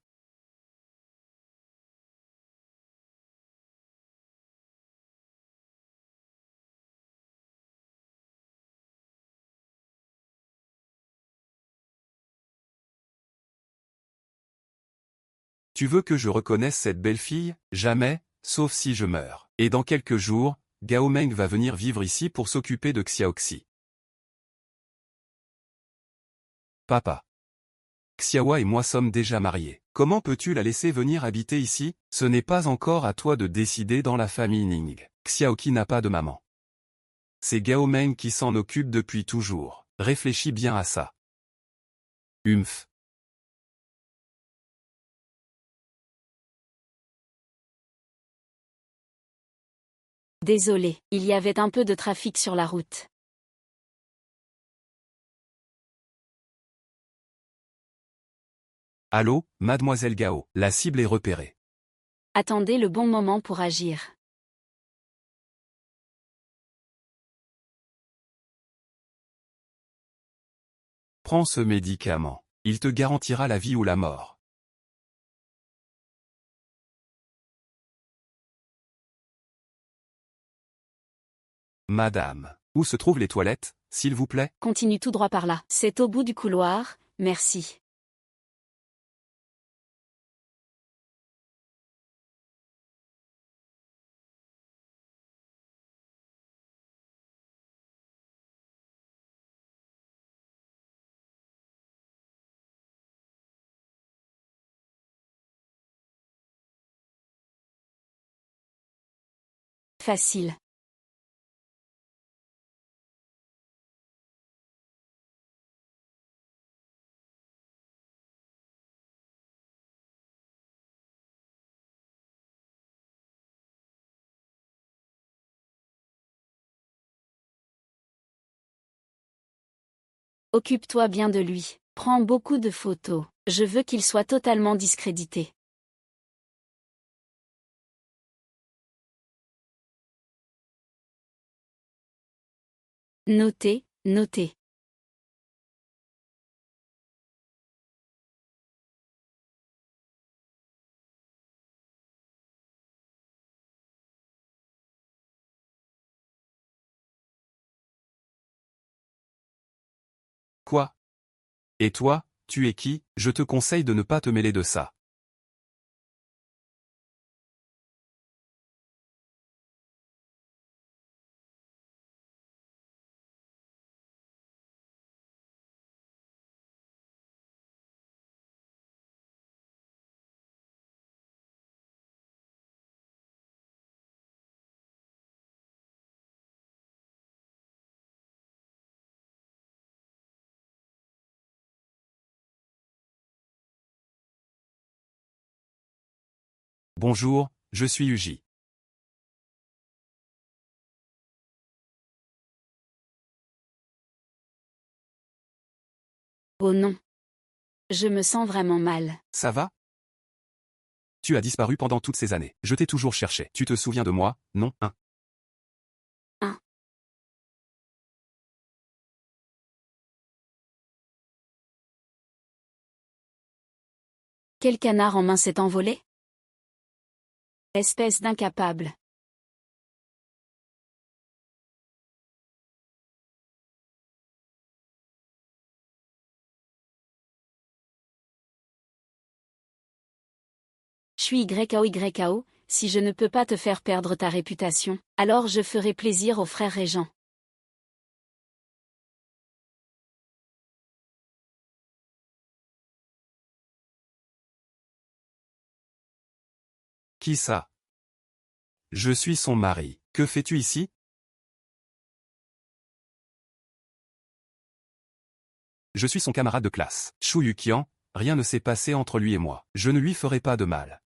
S2: Tu veux que je reconnaisse cette belle fille? Jamais, sauf si je meurs. Et dans quelques jours, Gao Meng va venir vivre ici pour s'occuper de Xiaoxi. Papa. Xiaowa et moi sommes déjà mariés. Comment peux-tu la laisser venir habiter ici? Ce n'est pas encore à toi de décider dans la famille Ning. Xiaoqi n'a pas de maman. C'est Gao Meng qui s'en occupe depuis toujours. Réfléchis bien à ça. Humph.
S1: Désolé, il y avait un peu de trafic sur la route.
S2: Allô, mademoiselle Gao, la cible est repérée.
S1: Attendez le bon moment pour agir.
S2: Prends ce médicament. Il te garantira la vie ou la mort. Madame, où se trouvent les toilettes, s'il vous plaît?
S1: Continue tout droit par là. C'est au bout du couloir, merci. Facile. Occupe-toi bien de lui. Prends beaucoup de photos. Je veux qu'il soit totalement discrédité. Notez, notez.
S2: Quoi? Et toi, tu es qui? Je te conseille de ne pas te mêler de ça. Bonjour, je suis Uji.
S1: Oh non. Je me sens vraiment mal.
S2: Ça va? Tu as disparu pendant toutes ces années. Je t'ai toujours cherché. Tu te souviens de moi, non, hein?
S1: Hein? Quel canard en main s'est envolé? Espèce d'incapable. Je suis YKO, si je ne peux pas te faire perdre ta réputation, alors je ferai plaisir aux frères Régent.
S2: Qui ça? Je suis son mari. Que fais-tu ici? Je suis son camarade de classe. Shu Yukian, rien ne s'est passé entre lui et moi. Je ne lui ferai pas de mal.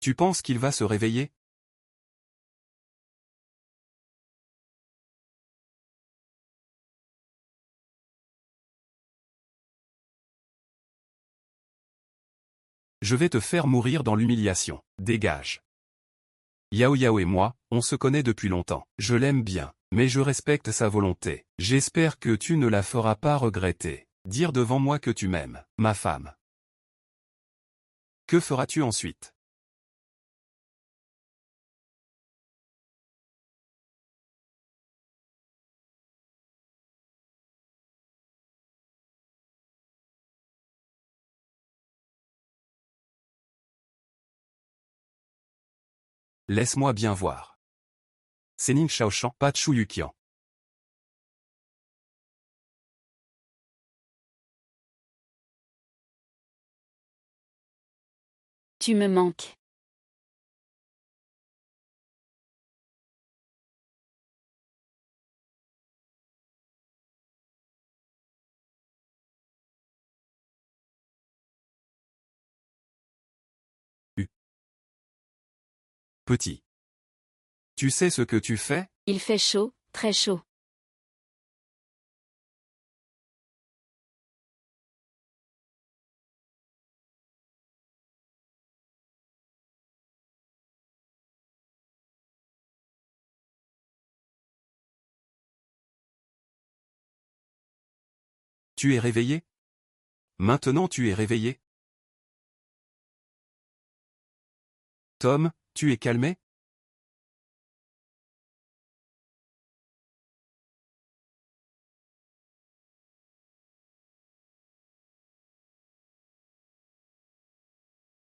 S2: Tu penses qu'il va se réveiller? Je vais te faire mourir dans l'humiliation. Dégage. Yao Yao et moi, on se connaît depuis longtemps. Je l'aime bien, mais je respecte sa volonté. J'espère que tu ne la feras pas regretter. Dire devant moi que tu m'aimes, ma femme. Que feras-tu ensuite? Laisse-moi bien voir. C'est Ning Shaoshan, pas Shu Yukian.
S1: Tu me manques.
S2: Petit. Tu sais ce que tu fais?
S1: Il fait chaud, très chaud.
S2: Tu es réveillé? Maintenant tu es réveillé? Tom, tu es calmé?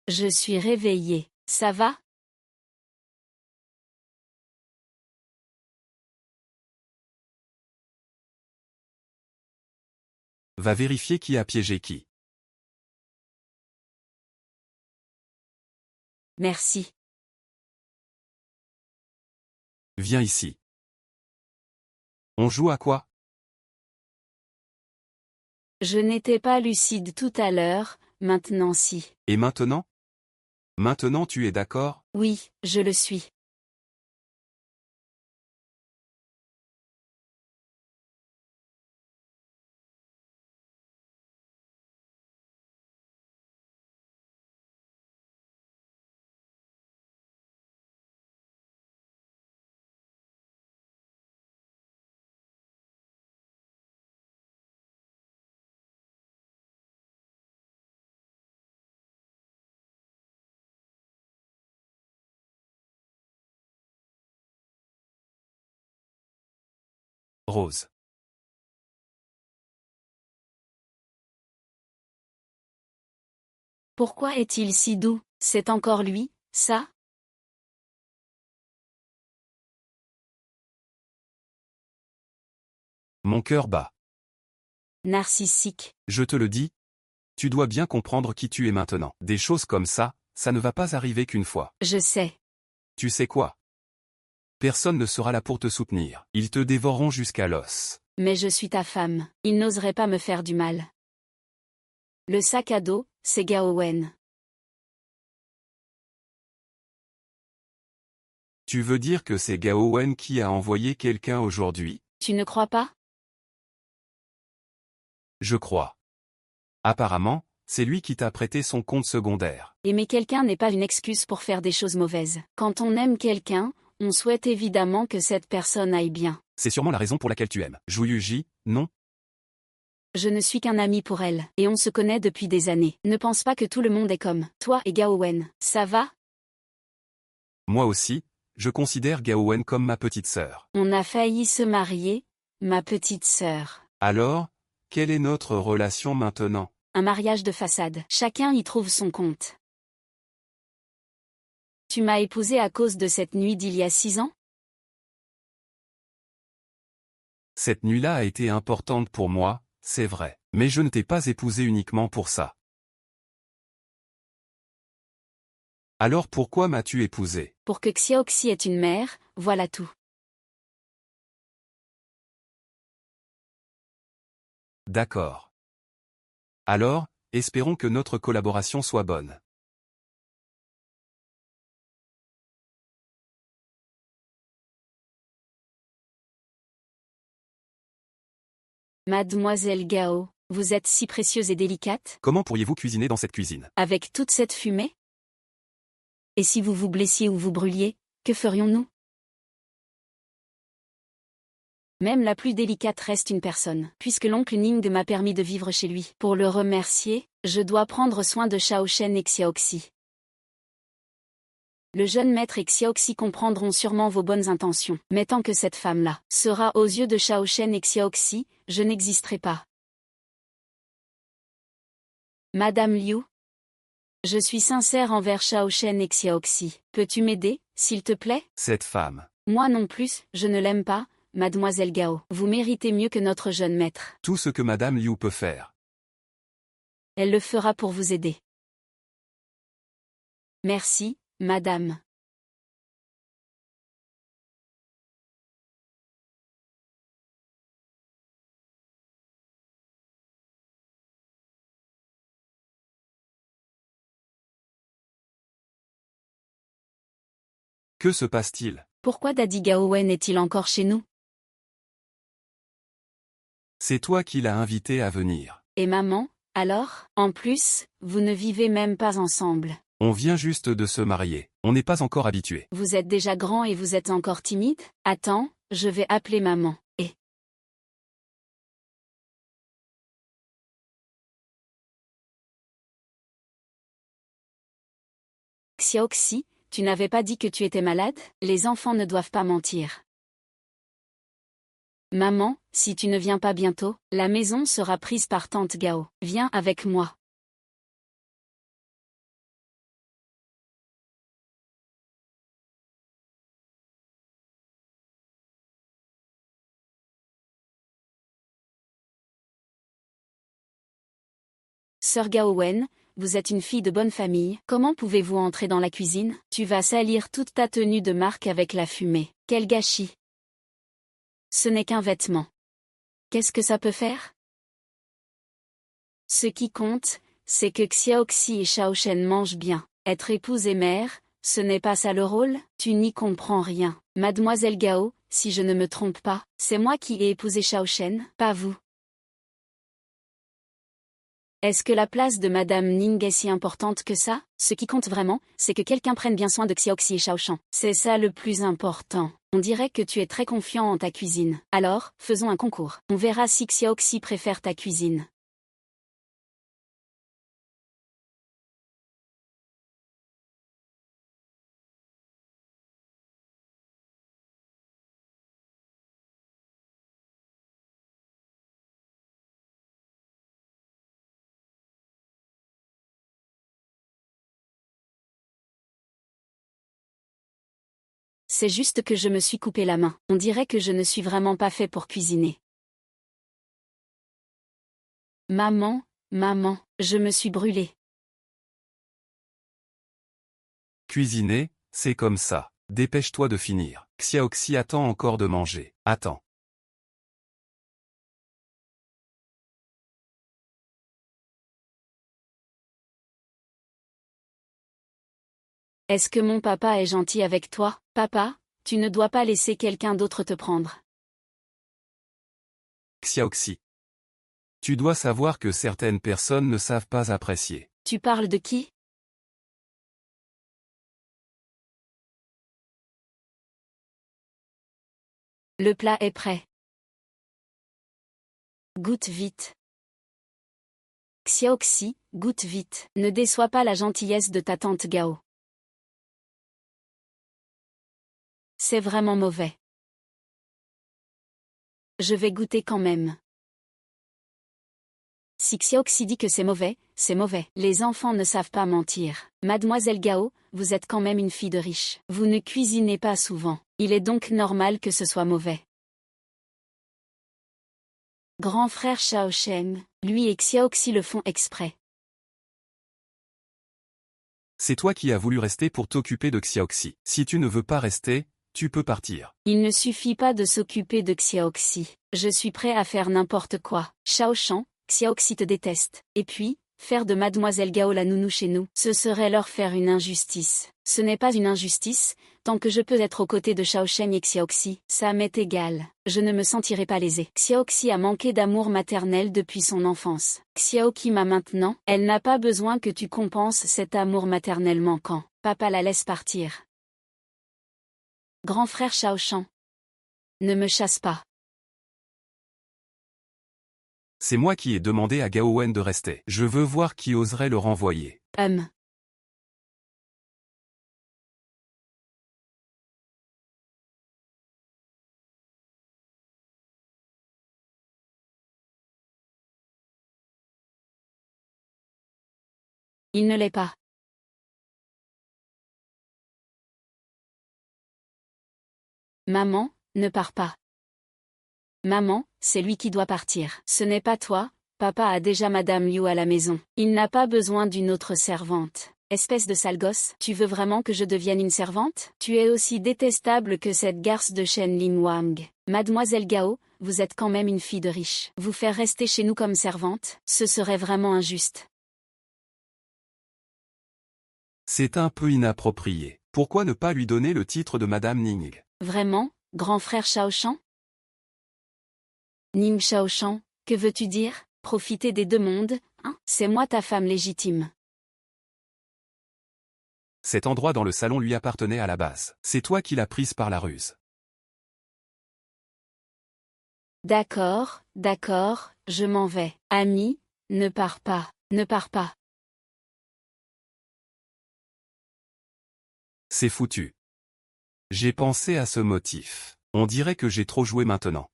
S1: Je suis réveillée. Ça va?
S2: Va vérifier qui a piégé qui.
S1: Merci.
S2: Viens ici. On joue à quoi?
S1: Je n'étais pas lucide tout à l'heure, maintenant si.
S2: Et maintenant? Maintenant tu es d'accord?
S1: Oui, je le suis.
S2: Rose.
S1: Pourquoi est-il si doux? C'est encore lui, ça?
S2: Mon cœur bat.
S1: Narcissique.
S2: Je te le dis. Tu dois bien comprendre qui tu es maintenant. Des choses comme ça ne va pas arriver qu'une fois.
S1: Je sais.
S2: Tu sais quoi? Personne ne sera là pour te soutenir. Ils te dévoreront jusqu'à l'os.
S1: Mais je suis ta femme. Il n'oserait pas me faire du mal. Le sac à dos, c'est Gaowen.
S2: Tu veux dire que c'est Gao Wen qui a envoyé quelqu'un aujourd'hui?
S1: Tu ne crois pas?
S2: Je crois. Apparemment, c'est lui qui t'a prêté son compte secondaire.
S1: Aimer quelqu'un n'est pas une excuse pour faire des choses mauvaises. Quand on aime quelqu'un, on souhaite évidemment que cette personne aille bien.
S2: C'est sûrement la raison pour laquelle tu aimes. Ji, non?
S1: Je ne suis qu'un ami pour elle, et on se connaît depuis des années. Ne pense pas que tout le monde est comme toi et Gao Wen. Ça va?
S2: Moi aussi, je considère Gao Wen comme ma petite sœur.
S1: On a failli se marier, ma petite sœur.
S2: Alors, quelle est notre relation maintenant?
S1: Un mariage de façade. Chacun y trouve son compte. Tu m'as épousé à cause de cette nuit d'il y a 6 ans?
S2: Cette nuit-là a été importante pour moi, c'est vrai. Mais je ne t'ai pas épousé uniquement pour ça. Alors pourquoi m'as-tu épousé?
S1: Pour que Xiaoxi ait une mère, voilà tout.
S2: D'accord. Alors, espérons que notre collaboration soit bonne.
S1: Mademoiselle Gao, vous êtes si précieuse et délicate?
S2: Comment pourriez-vous cuisiner dans cette cuisine?
S1: Avec toute cette fumée? Et si vous vous blessiez ou vous brûliez, que ferions-nous? Même la plus délicate reste une personne, puisque l'oncle Ning m'a permis de vivre chez lui. Pour le remercier, je dois prendre soin de Shao Shen et Xiaoxi. Le jeune maître et Xiaoxi comprendront sûrement vos bonnes intentions, mais tant que cette femme-là sera aux yeux de Shao Shen et Xiaoxi, je n'existerai pas. Madame Liu? Je suis sincère envers Shao Shen et Xiaoxi. Peux-tu m'aider, s'il te plaît?
S2: Cette femme.
S1: Moi non plus, je ne l'aime pas, Mademoiselle Gao. Vous méritez mieux que notre jeune maître.
S2: Tout ce que Madame Liu peut faire.
S1: Elle le fera pour vous aider. Merci, madame.
S2: Que se passe-t-il?
S1: Pourquoi Daddy Gaowen est-il encore chez nous?
S2: C'est toi qui l'as invité à venir.
S1: Et maman, alors? En plus, vous ne vivez même pas ensemble.
S2: On vient juste de se marier. On n'est pas encore habitué.
S1: Vous êtes déjà grand et vous êtes encore timide? Attends, je vais appeler maman. Et Xiaoxi, tu n'avais pas dit que tu étais malade? Les enfants ne doivent pas mentir. Maman, si tu ne viens pas bientôt, la maison sera prise par tante Gao. Viens avec moi. Sœur Gaowen, vous êtes une fille de bonne famille, comment pouvez-vous entrer dans la cuisine? Tu vas salir toute ta tenue de marque avec la fumée. Quel gâchis! Ce n'est qu'un vêtement. Qu'est-ce que ça peut faire? Ce qui compte, c'est que Xiaoxi et Shao Shen mangent bien. Être épouse et mère, ce n'est pas ça le rôle? Tu n'y comprends rien. Mademoiselle Gao, si je ne me trompe pas, c'est moi qui ai épousé Shao Shen, pas vous. Est-ce que la place de Madame Ning est si importante que ça? Ce qui compte vraiment, c'est que quelqu'un prenne bien soin de Xiaoxi et Shaoshan. C'est ça le plus important. On dirait que tu es très confiant en ta cuisine. Alors, faisons un concours. On verra si Xiaoxi préfère ta cuisine. C'est juste que je me suis coupé la main. On dirait que je ne suis vraiment pas fait pour cuisiner. Maman, maman, je me suis brûlée.
S2: Cuisiner, c'est comme ça. Dépêche-toi de finir. Xiaoxi attend encore de manger. Attends.
S1: Est-ce que mon papa est gentil avec toi? Papa, tu ne dois pas laisser quelqu'un d'autre te prendre.
S2: Xiaoxi. Tu dois savoir que certaines personnes ne savent pas apprécier.
S1: Tu parles de qui? Le plat est prêt. Goûte vite. Xiaoxi, goûte vite. Ne déçois pas la gentillesse de ta tante Gao. C'est vraiment mauvais. Je vais goûter quand même. Si Xiaoxi dit que c'est mauvais, c'est mauvais. Les enfants ne savent pas mentir. Mademoiselle Gao, vous êtes quand même une fille de riche. Vous ne cuisinez pas souvent. Il est donc normal que ce soit mauvais. Grand frère Shao Shen, lui et Xiaoxi le font exprès.
S2: C'est toi qui as voulu rester pour t'occuper de Xiaoxi. Si tu ne veux pas rester, tu peux partir.
S1: Il ne suffit pas de s'occuper de Xiaoxi. Je suis prêt à faire n'importe quoi. Shao Shan, Xiaoxi te déteste. Et puis, faire de Mademoiselle Gao la nounou chez nous, ce serait leur faire une injustice. Ce n'est pas une injustice, tant que je peux être aux côtés de Shao Shen et Xiaoxi, ça m'est égal. Je ne me sentirai pas lésée. Xiaoxi a manqué d'amour maternel depuis son enfance. Xiaoqi m'a maintenant, elle n'a pas besoin que tu compenses cet amour maternel manquant. Papa la laisse partir. Grand frère Shao Shan. Ne me chasse pas.
S2: C'est moi qui ai demandé à Gao Wen de rester. Je veux voir qui oserait le renvoyer.
S1: Il ne l'est pas. Maman, ne pars pas. Maman, c'est lui qui doit partir. Ce n'est pas toi, papa a déjà Madame Liu à la maison. Il n'a pas besoin d'une autre servante. Espèce de sale gosse, tu veux vraiment que je devienne une servante? Tu es aussi détestable que cette garce de Shen Lin Wang. Mademoiselle Gao, vous êtes quand même une fille de riche. Vous faire rester chez nous comme servante, ce serait vraiment injuste.
S2: C'est un peu inapproprié. Pourquoi ne pas lui donner le titre de Madame Ning?
S1: Vraiment, grand frère Shao Shan? Ning Shao Shan, que veux-tu dire? Profiter des deux mondes, hein? C'est moi ta femme légitime.
S2: Cet endroit dans le salon lui appartenait à la base. C'est toi qui l'as prise par la ruse.
S1: D'accord, d'accord, je m'en vais. Ami, ne pars pas, ne pars pas.
S2: C'est foutu. J'ai pensé à ce motif. On dirait que j'ai trop joué maintenant.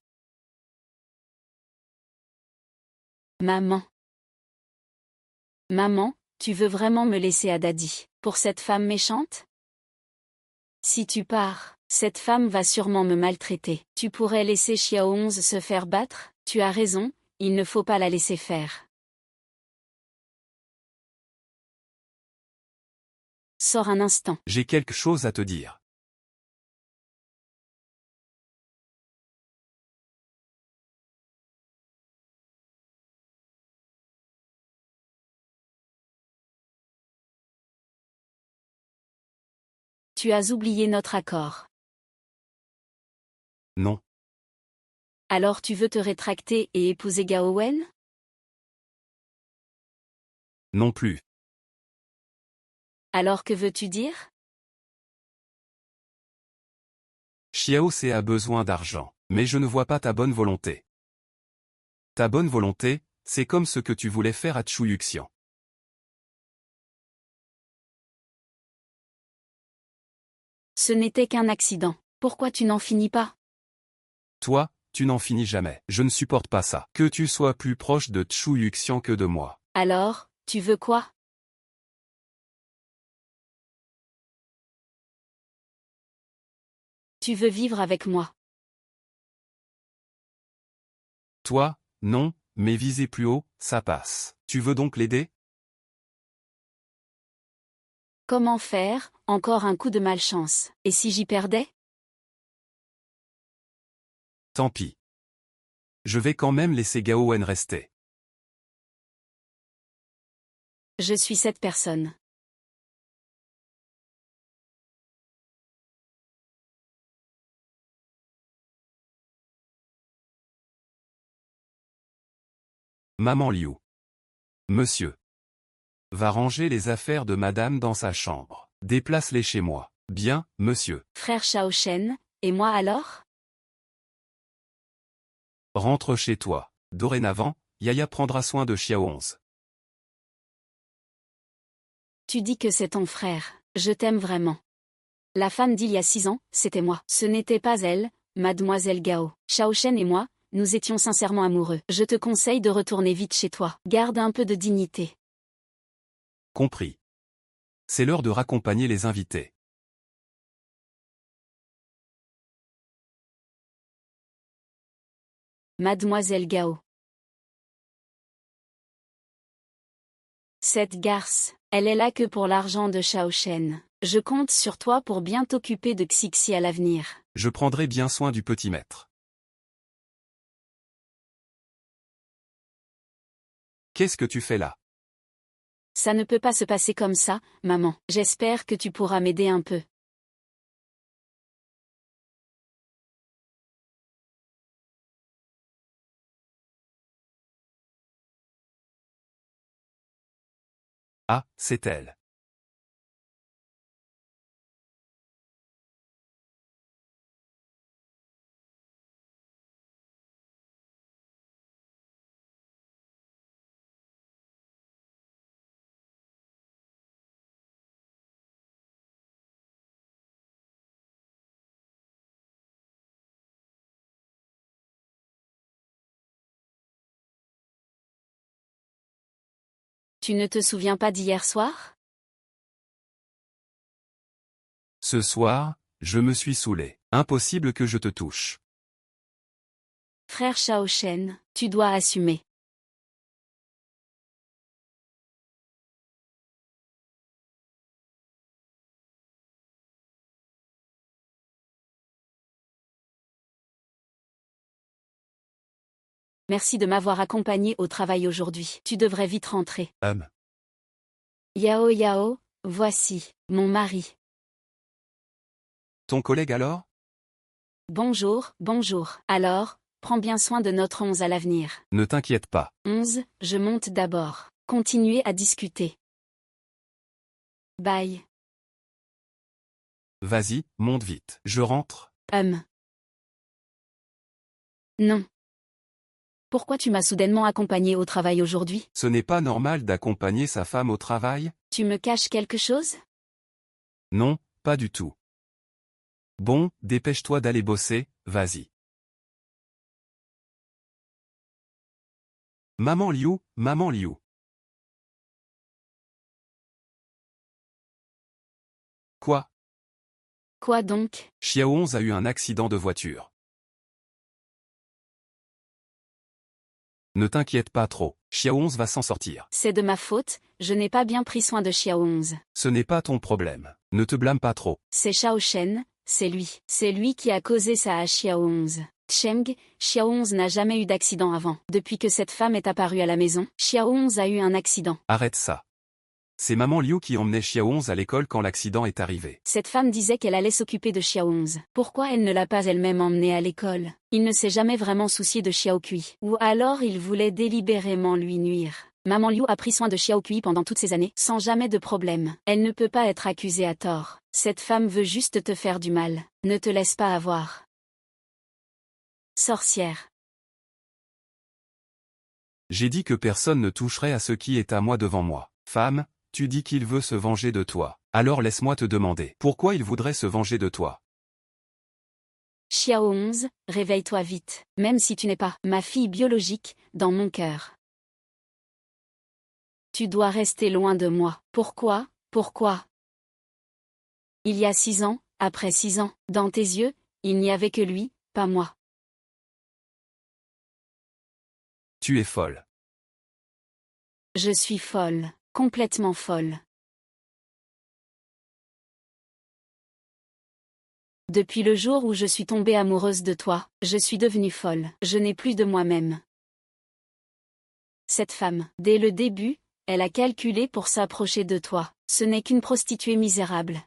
S1: Maman. Maman, tu veux vraiment me laisser à Daddy, pour cette femme méchante? Si tu pars, cette femme va sûrement me maltraiter. Tu pourrais laisser Xiao 11 se faire battre? Tu as raison, il ne faut pas la laisser faire. Sors un instant.
S2: J'ai quelque chose à te dire.
S1: Tu as oublié notre accord.
S2: Non.
S1: Alors tu veux te rétracter et épouser Gao Wen?
S2: Non plus.
S1: Alors que veux-tu dire?
S2: Xiao C a besoin d'argent, mais je ne vois pas ta bonne volonté. Ta bonne volonté, c'est comme ce que tu voulais faire à Chu Yuxian.
S1: Ce n'était qu'un accident. Pourquoi tu n'en finis pas?
S2: Toi, tu n'en finis jamais. Je ne supporte pas ça. Que tu sois plus proche de Chu Yuxian que de moi.
S1: Alors, tu veux quoi? Tu veux vivre avec moi?
S2: Toi, non, mais viser plus haut, ça passe. Tu veux donc l'aider?
S1: Comment faire? Encore un coup de malchance. Et si j'y perdais?
S2: Tant pis. Je vais quand même laisser Gao Wen rester.
S1: Je suis cette personne.
S2: Maman Liu. Monsieur. Va ranger les affaires de madame dans sa chambre. Déplace-les chez moi. Bien, monsieur.
S1: Frère Shaoshen, et moi alors?
S2: Rentre chez toi. Dorénavant, Yaya prendra soin de Xiaohongs.
S1: Tu dis que c'est ton frère, je t'aime vraiment. La femme d'il y a 6 ans, c'était moi. Ce n'était pas elle, mademoiselle Gao. Shaoshen et moi, nous étions sincèrement amoureux. Je te conseille de retourner vite chez toi. Garde un peu de dignité.
S2: Compris. C'est l'heure de raccompagner les invités.
S1: Mademoiselle Gao. Cette garce, elle est là que pour l'argent de Shaoshen. Je compte sur toi pour bien t'occuper de Xixi à l'avenir.
S2: Je prendrai bien soin du petit maître. Qu'est-ce que tu fais là?
S1: Ça ne peut pas se passer comme ça, maman. J'espère que tu pourras m'aider un peu.
S2: Ah, c'est elle.
S1: Tu ne te souviens pas d'hier soir?
S2: Ce soir, je me suis saoulé. Impossible que je te touche.
S1: Frère Shaoshen, tu dois assumer. Merci de m'avoir accompagné au travail aujourd'hui. Tu devrais vite rentrer. Yao Yao, voici, mon mari.
S2: Ton collègue alors?
S1: Bonjour, bonjour. Alors, prends bien soin de notre 11 à l'avenir.
S2: Ne t'inquiète pas.
S1: 11, je monte d'abord. Continuez à discuter. Bye.
S2: Vas-y, monte vite. Je rentre.
S1: Non. Pourquoi tu m'as soudainement accompagné au travail aujourd'hui?
S2: Ce n'est pas normal d'accompagner sa femme au travail?
S1: Tu me caches quelque chose?
S2: Non, pas du tout. Bon, dépêche-toi d'aller bosser, vas-y. Maman Liu, maman Liu. Quoi?
S1: Quoi donc?
S2: Xiaohongs a eu un accident de voiture. Ne t'inquiète pas trop, Xiaohongs va s'en sortir.
S1: C'est de ma faute, je n'ai pas bien pris soin de Xiaohongs.
S2: Ce n'est pas ton problème. Ne te blâme pas trop.
S1: C'est Shaoshen, c'est lui. C'est lui qui a causé ça à Xiaohongs. Cheng, Xiaohongs n'a jamais eu d'accident avant. Depuis que cette femme est apparue à la maison, Xiaohongs a eu un accident.
S2: Arrête ça. C'est maman Liu qui emmenait Xiaohongs à l'école quand l'accident est arrivé.
S1: Cette femme disait qu'elle allait s'occuper de Xiaohongs. Pourquoi elle ne l'a pas elle-même emmené à l'école? Il ne s'est jamais vraiment soucié de Xiaokui. Ou alors il voulait délibérément lui nuire. Maman Liu a pris soin de Xiaokui pendant toutes ces années, sans jamais de problème. Elle ne peut pas être accusée à tort. Cette femme veut juste te faire du mal. Ne te laisse pas avoir. Sorcière.
S2: J'ai dit que personne ne toucherait à ce qui est à moi devant moi. Femme, tu dis qu'il veut se venger de toi. Alors laisse-moi te demander. Pourquoi il voudrait se venger de toi?
S1: Xiaohongs, réveille-toi vite. Même si tu n'es pas ma fille biologique, dans mon cœur. Tu dois rester loin de moi. Pourquoi? Pourquoi? Il y a 6 ans, après 6 ans, dans tes yeux, il n'y avait que lui, pas moi.
S2: Tu es folle.
S1: Je suis folle, complètement folle. Depuis le jour où je suis tombée amoureuse de toi, je suis devenue folle. Je n'ai plus de moi-même. Cette femme, dès le début, elle a calculé pour s'approcher de toi. Ce n'est qu'une prostituée misérable.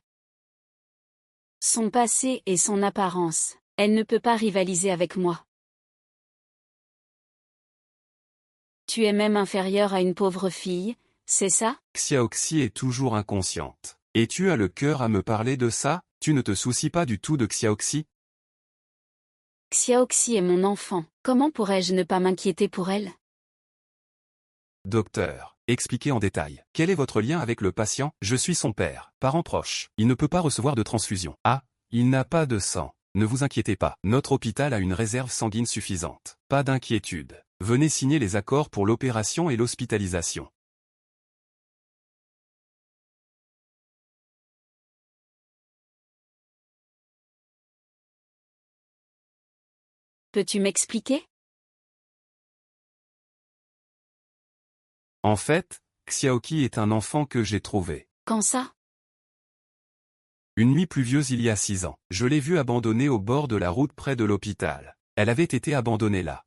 S1: Son passé et son apparence, elle ne peut pas rivaliser avec moi. Tu es même inférieur à une pauvre fille, c'est ça?
S2: Xiaoxi est toujours inconsciente. Et tu as le cœur à me parler de ça? Tu ne te soucies pas du tout de Xiaoxi?
S1: Xiaoxi est mon enfant, comment pourrais-je ne pas m'inquiéter pour elle?
S2: Docteur, expliquez en détail. Quel est votre lien avec le patient? Je suis son père, parent proche. Il ne peut pas recevoir de transfusion. Ah, il n'a pas de sang. Ne vous inquiétez pas, notre hôpital a une réserve sanguine suffisante. Pas d'inquiétude. Venez signer les accords pour l'opération et l'hospitalisation.
S1: Peux-tu m'expliquer?
S2: En fait, Xiaoqi est un enfant que j'ai trouvé.
S1: Quand ça?
S2: Une nuit pluvieuse il y a 6 ans. Je l'ai vue abandonnée au bord de la route près de l'hôpital. Elle avait été abandonnée là.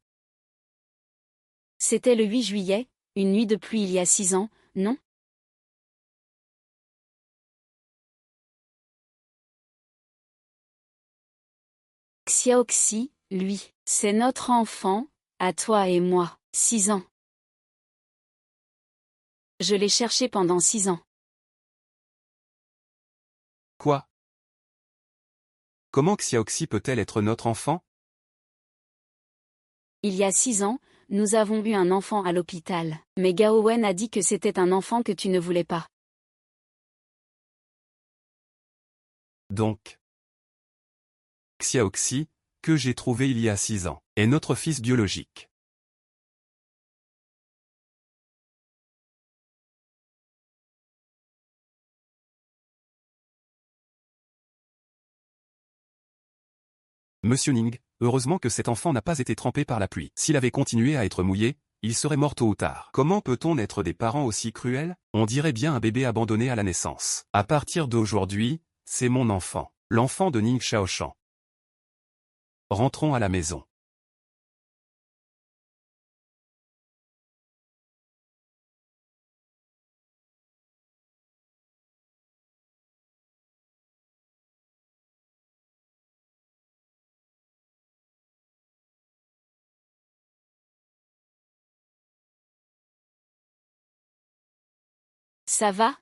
S1: C'était le 8 juillet, une nuit de pluie il y a 6 ans, non? Xiaoxi, lui, c'est notre enfant, à toi et moi, 6 ans. Je l'ai cherché pendant 6 ans.
S2: Quoi? Comment Xiaoxi peut-elle être notre enfant?
S1: Il y a 6 ans, nous avons eu un enfant à l'hôpital, mais Gao Wen a dit que c'était un enfant que tu ne voulais pas.
S2: Donc, Xiaoxi, que j'ai trouvé il y a 6 ans, est notre fils biologique. Monsieur Ning, heureusement que cet enfant n'a pas été trempé par la pluie. S'il avait continué à être mouillé, il serait mort tôt ou tard. Comment peut-on être des parents aussi cruels? On dirait bien un bébé abandonné à la naissance. À partir d'aujourd'hui, c'est mon enfant. L'enfant de Ning Xiaoshan. Rentrons à la maison.
S1: Ça va?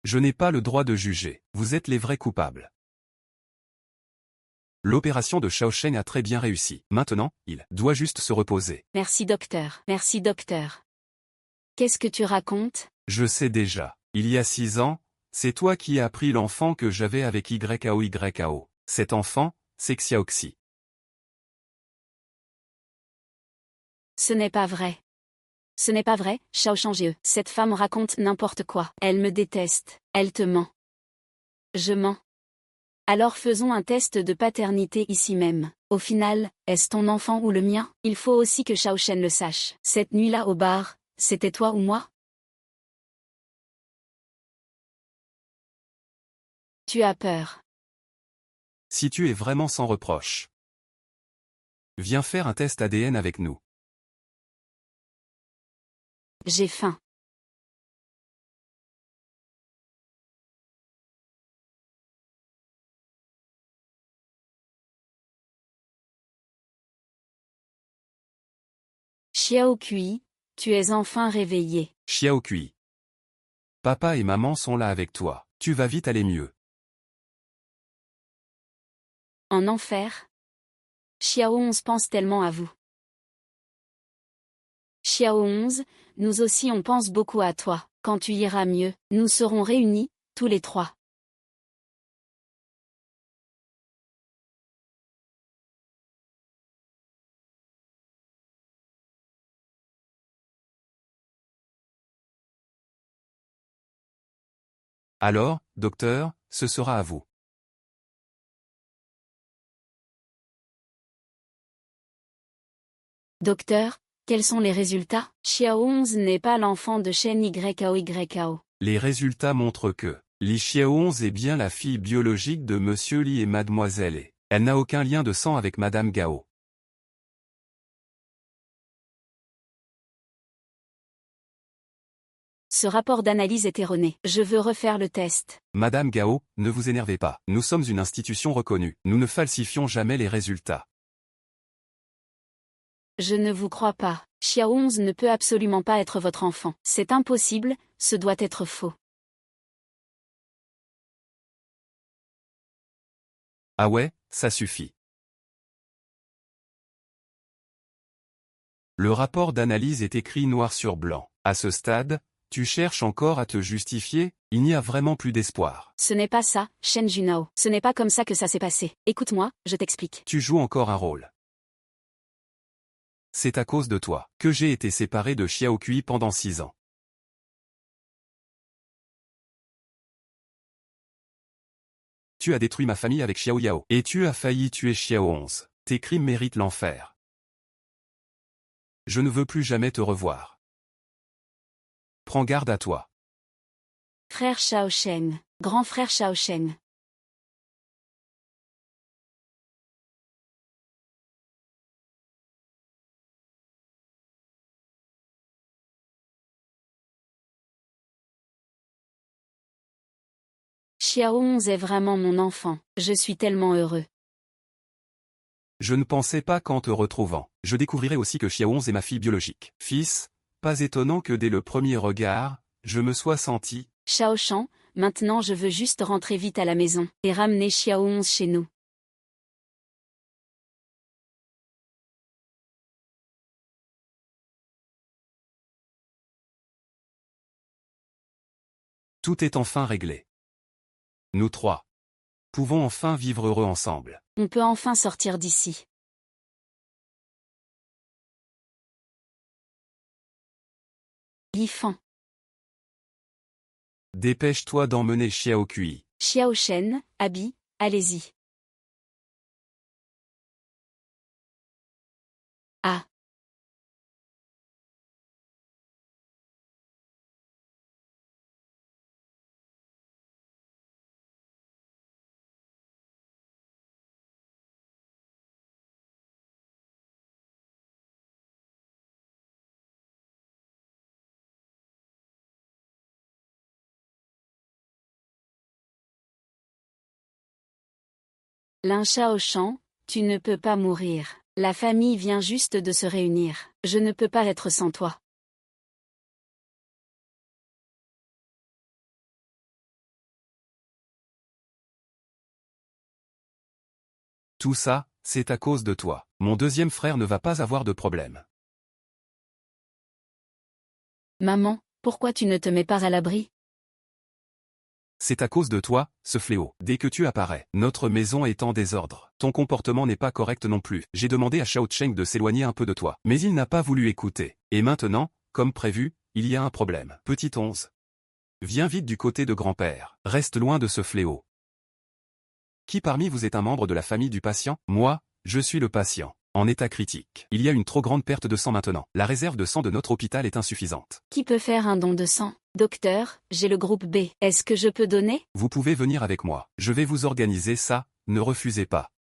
S2: Je n'ai pas le droit de juger. Vous êtes les vrais coupables. L'opération de Xiaoshen a très bien réussi. Maintenant, il doit juste se reposer.
S1: Merci docteur. Merci docteur. Qu'est-ce que tu racontes?
S2: Je sais déjà. Il y a 6 ans, c'est toi qui as pris l'enfant que j'avais avec YAO. Cet enfant, c'est Xiaoxi.
S1: Ce n'est pas vrai. Ce n'est pas vrai, Shao Shangye. Cette femme raconte n'importe quoi. Elle me déteste. Elle te ment. Je mens. Alors faisons un test de paternité ici même. Au final, est-ce ton enfant ou le mien? Il faut aussi que Shao Shen le sache. Cette nuit-là au bar, c'était toi ou moi? Tu as peur.
S2: Si tu es vraiment sans reproche, viens faire un test ADN avec nous.
S1: J'ai faim. Xiao Kui, tu es enfin réveillé.
S2: Xiaokui. Papa et maman sont là avec toi. Tu vas vite aller mieux.
S1: En enfer? Xiao 11 pense tellement à vous. Xiao 11, nous aussi on pense beaucoup à toi. Quand tu iras mieux, nous serons réunis, tous les trois.
S2: Alors, docteur, ce sera à vous.
S1: Docteur, quels sont les résultats? Xiao 11 n'est pas l'enfant de Shen YAO.
S2: Les résultats montrent que Li Xiaoonz est bien la fille biologique de Monsieur Li et Mademoiselle et elle n'a aucun lien de sang avec Madame Gao.
S1: Ce rapport d'analyse est erroné. Je veux refaire le test.
S2: Madame Gao, ne vous énervez pas. Nous sommes une institution reconnue. Nous ne falsifions jamais les résultats.
S1: Je ne vous crois pas. Xiao 11 ne peut absolument pas être votre enfant. C'est impossible, ce doit être faux.
S2: Ah ouais, ça suffit. Le rapport d'analyse est écrit noir sur blanc. À ce stade, tu cherches encore à te justifier, il n'y a vraiment plus d'espoir.
S1: Ce n'est pas ça, Shen Junao. Ce n'est pas comme ça que ça s'est passé. Écoute-moi, je t'explique.
S2: Tu joues encore un rôle. C'est à cause de toi que j'ai été séparé de Xiao Kui pendant 6 ans. Tu as détruit ma famille avec Xiao Yao. Et tu as failli tuer Xiao 11. Tes crimes méritent l'enfer. Je ne veux plus jamais te revoir. Prends garde à toi.
S1: Frère Shao Shen. Grand frère Shao Shen. Xiao 11 est vraiment mon enfant. Je suis tellement heureux.
S2: Je ne pensais pas qu'en te retrouvant, je découvrirais aussi que Xiao 11 est ma fille biologique. Fils, pas étonnant que dès le premier regard, je me sois senti...
S1: Shao Shan, maintenant je veux juste rentrer vite à la maison et ramener Xiao 11 chez nous.
S2: Tout est enfin réglé. Nous trois pouvons enfin vivre heureux ensemble.
S1: On peut enfin sortir d'ici. Li Fan.
S2: Dépêche-toi d'emmener Xiao Kui.
S1: Xiao Shen, Abi, allez-y. Ah. Lin Shaoshan, tu ne peux pas mourir. La famille vient juste de se réunir. Je ne peux pas être sans toi.
S2: Tout ça, c'est à cause de toi. Mon deuxième frère ne va pas avoir de problème.
S1: Maman, pourquoi tu ne te mets pas à l'abri?
S2: C'est à cause de toi, ce fléau. Dès que tu apparais, notre maison est en désordre. Ton comportement n'est pas correct non plus. J'ai demandé à Shao Cheng de s'éloigner un peu de toi. Mais il n'a pas voulu écouter. Et maintenant, comme prévu, il y a un problème. Petit 11. Viens vite du côté de grand-père. Reste loin de ce fléau. Qui parmi vous est un membre de la famille du patient? Moi, je suis le patient. En état critique. Il y a une trop grande perte de sang maintenant. La réserve de sang de notre hôpital est insuffisante.
S1: Qui peut faire un don de sang? Docteur, j'ai le groupe B. Est-ce que je peux donner?
S2: Vous pouvez venir avec moi. Je vais vous organiser ça, ne refusez pas.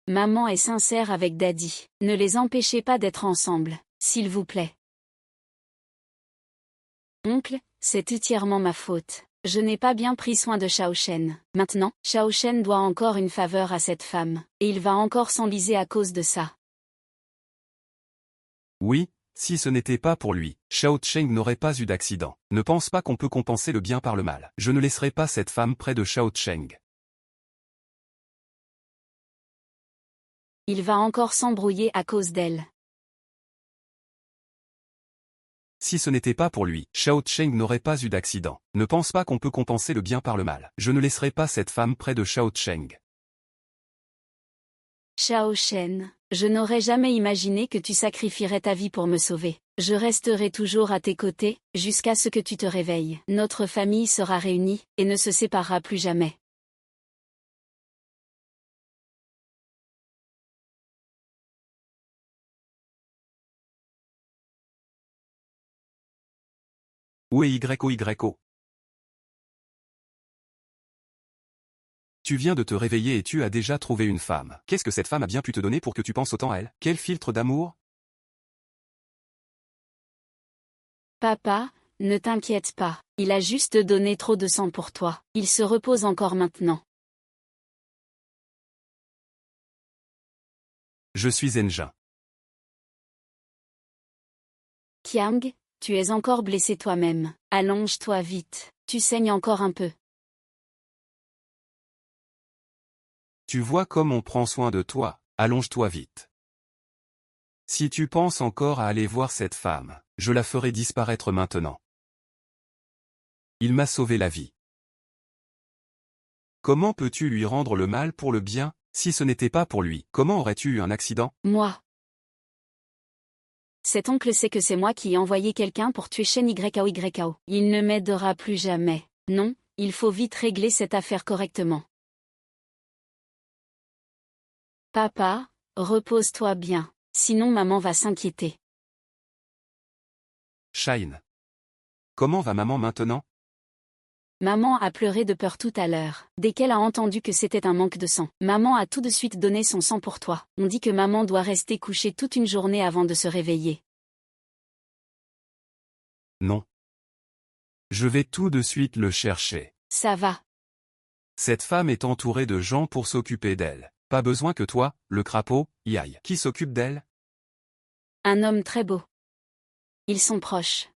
S1: Maman est sincère avec Daddy. Ne les empêchez pas d'être ensemble, s'il vous plaît. Oncle, c'est entièrement ma faute. Je n'ai pas bien pris soin de Shao Shen. Maintenant, Shao Shen doit encore une faveur à cette femme, et il va encore s'enliser à cause de ça.
S2: Oui, si ce n'était pas pour lui, Shao Cheng n'aurait pas eu d'accident. Ne pense pas qu'on peut compenser le bien par le mal. Je ne laisserai pas cette femme près de Shao Cheng.
S1: Il va encore s'embrouiller à cause d'elle.
S2: Si ce n'était pas pour lui, Shao Cheng n'aurait pas eu d'accident. Ne pense pas qu'on peut compenser le bien par le mal. Je ne laisserai pas cette femme près de Shao Cheng.
S1: Shao Shen, je n'aurais jamais imaginé que tu sacrifierais ta vie pour me sauver. Je resterai toujours à tes côtés, jusqu'à ce que tu te réveilles. Notre famille sera réunie, et ne se séparera plus jamais.
S2: Où est YOYO? Tu viens de te réveiller et tu as déjà trouvé une femme. Qu'est-ce que cette femme a bien pu te donner pour que tu penses autant à elle? Quel filtre d'amour?
S1: Papa, ne t'inquiète pas, il a juste donné trop de sang pour toi. Il se repose encore maintenant.
S2: Je suis Enjin.
S1: Kiang, tu es encore blessé toi-même. Allonge-toi vite, tu saignes encore un peu.
S2: Tu vois comme on prend soin de toi, allonge-toi vite. Si tu penses encore à aller voir cette femme, je la ferai disparaître maintenant. Il m'a sauvé la vie. Comment peux-tu lui rendre le mal pour le bien, si ce n'était pas pour lui? Comment aurais-tu eu un accident?
S1: Moi. Cet oncle sait que c'est moi qui ai envoyé quelqu'un pour tuer Shen YKO. Il ne m'aidera plus jamais. Non, il faut vite régler cette affaire correctement. Papa, repose-toi bien, sinon maman va s'inquiéter.
S2: Shine. Comment va maman maintenant?
S1: Maman a pleuré de peur tout à l'heure, dès qu'elle a entendu que c'était un manque de sang. Maman a tout de suite donné son sang pour toi. On dit que maman doit rester couchée toute une journée avant de se réveiller.
S2: Non. Je vais tout de suite le chercher.
S1: Ça va.
S2: Cette femme est entourée de gens pour s'occuper d'elle. Pas besoin que toi, le crapaud, y aille. Qui s'occupe d'elle?
S1: Un homme très beau. Ils sont proches.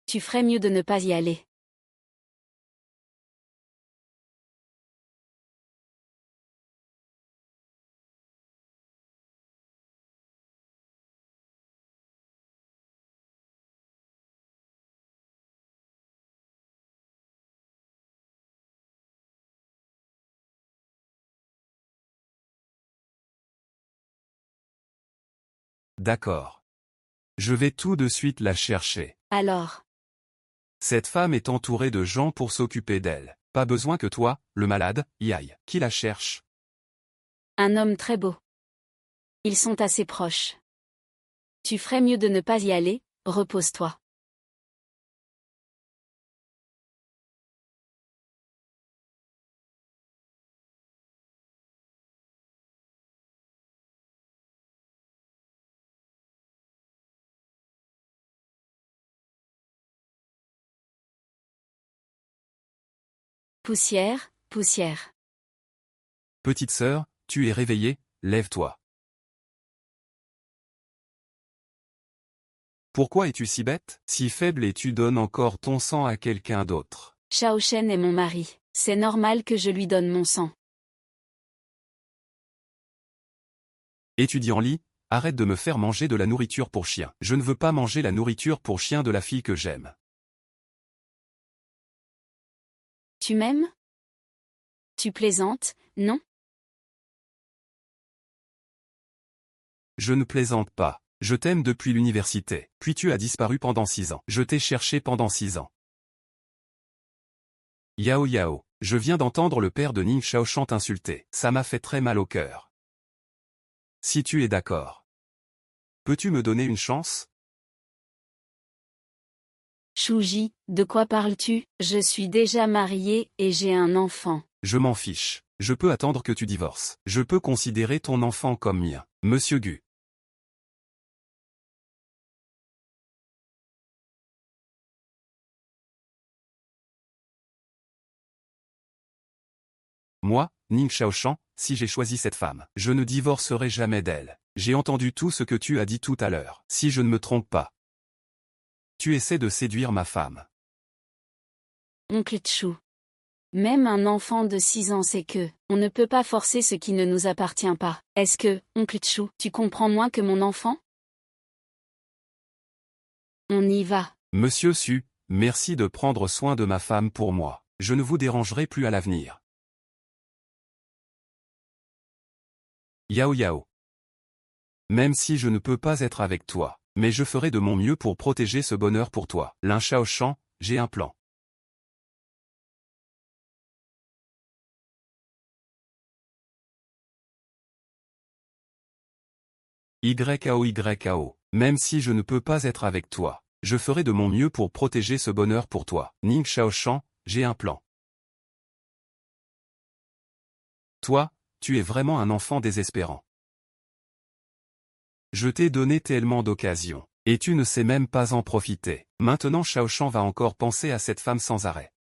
S1: Tu ferais mieux de ne pas y aller.
S2: D'accord. Je vais tout de suite la chercher.
S1: Alors.
S2: Cette femme est entourée de gens pour s'occuper d'elle. Pas besoin que toi, le malade, y aille. Qui la cherche?
S1: Un homme très beau. Ils sont assez proches. Tu ferais mieux de ne pas y aller, repose-toi. Poussière, poussière.
S2: Petite sœur, tu es réveillée, lève-toi. Pourquoi es-tu si bête, si faible et tu donnes encore ton sang à quelqu'un d'autre?
S1: Shao Shen est mon mari. C'est normal que je lui donne mon sang.
S2: Étudie en lit, arrête de me faire manger de la nourriture pour chien. Je ne veux pas manger la nourriture pour chien de la fille que j'aime.
S1: Tu m'aimes? Tu plaisantes, non?
S2: Je ne plaisante pas. Je t'aime depuis l'université. Puis tu as disparu pendant 6 ans. Je t'ai cherché pendant 6 ans. Yao Yao. Je viens d'entendre le père de Ning Shaoshan t'insulter. Ça m'a fait très mal au cœur. Si tu es d'accord. Peux-tu me donner une chance?
S1: Shuji, de quoi parles-tu? Je suis déjà mariée et j'ai un enfant.
S2: Je m'en fiche. Je peux attendre que tu divorces. Je peux considérer ton enfant comme mien. Monsieur Gu. Moi, Ning Shaoshan, si j'ai choisi cette femme, je ne divorcerai jamais d'elle. J'ai entendu tout ce que tu as dit tout à l'heure. Si je ne me trompe pas. Tu essaies de séduire ma femme.
S1: Oncle Chou. Même un enfant de 6 ans sait que, on ne peut pas forcer ce qui ne nous appartient pas. Est-ce que, oncle Chou, tu comprends moins que mon enfant? On y va.
S2: Monsieur Su, merci de prendre soin de ma femme pour moi. Je ne vous dérangerai plus à l'avenir. Yao Yao. Même si je ne peux pas être avec toi, mais je ferai de mon mieux pour protéger ce bonheur pour toi. Lin Shaoshan, j'ai un plan. YAO. Même si je ne peux pas être avec toi, je ferai de mon mieux pour protéger ce bonheur pour toi. Ning Shaoshan, j'ai un plan. Toi, tu es vraiment un enfant désespérant. Je t'ai donné tellement d'occasions, et tu ne sais même pas en profiter. Maintenant Shaoshan va encore penser à cette femme sans arrêt.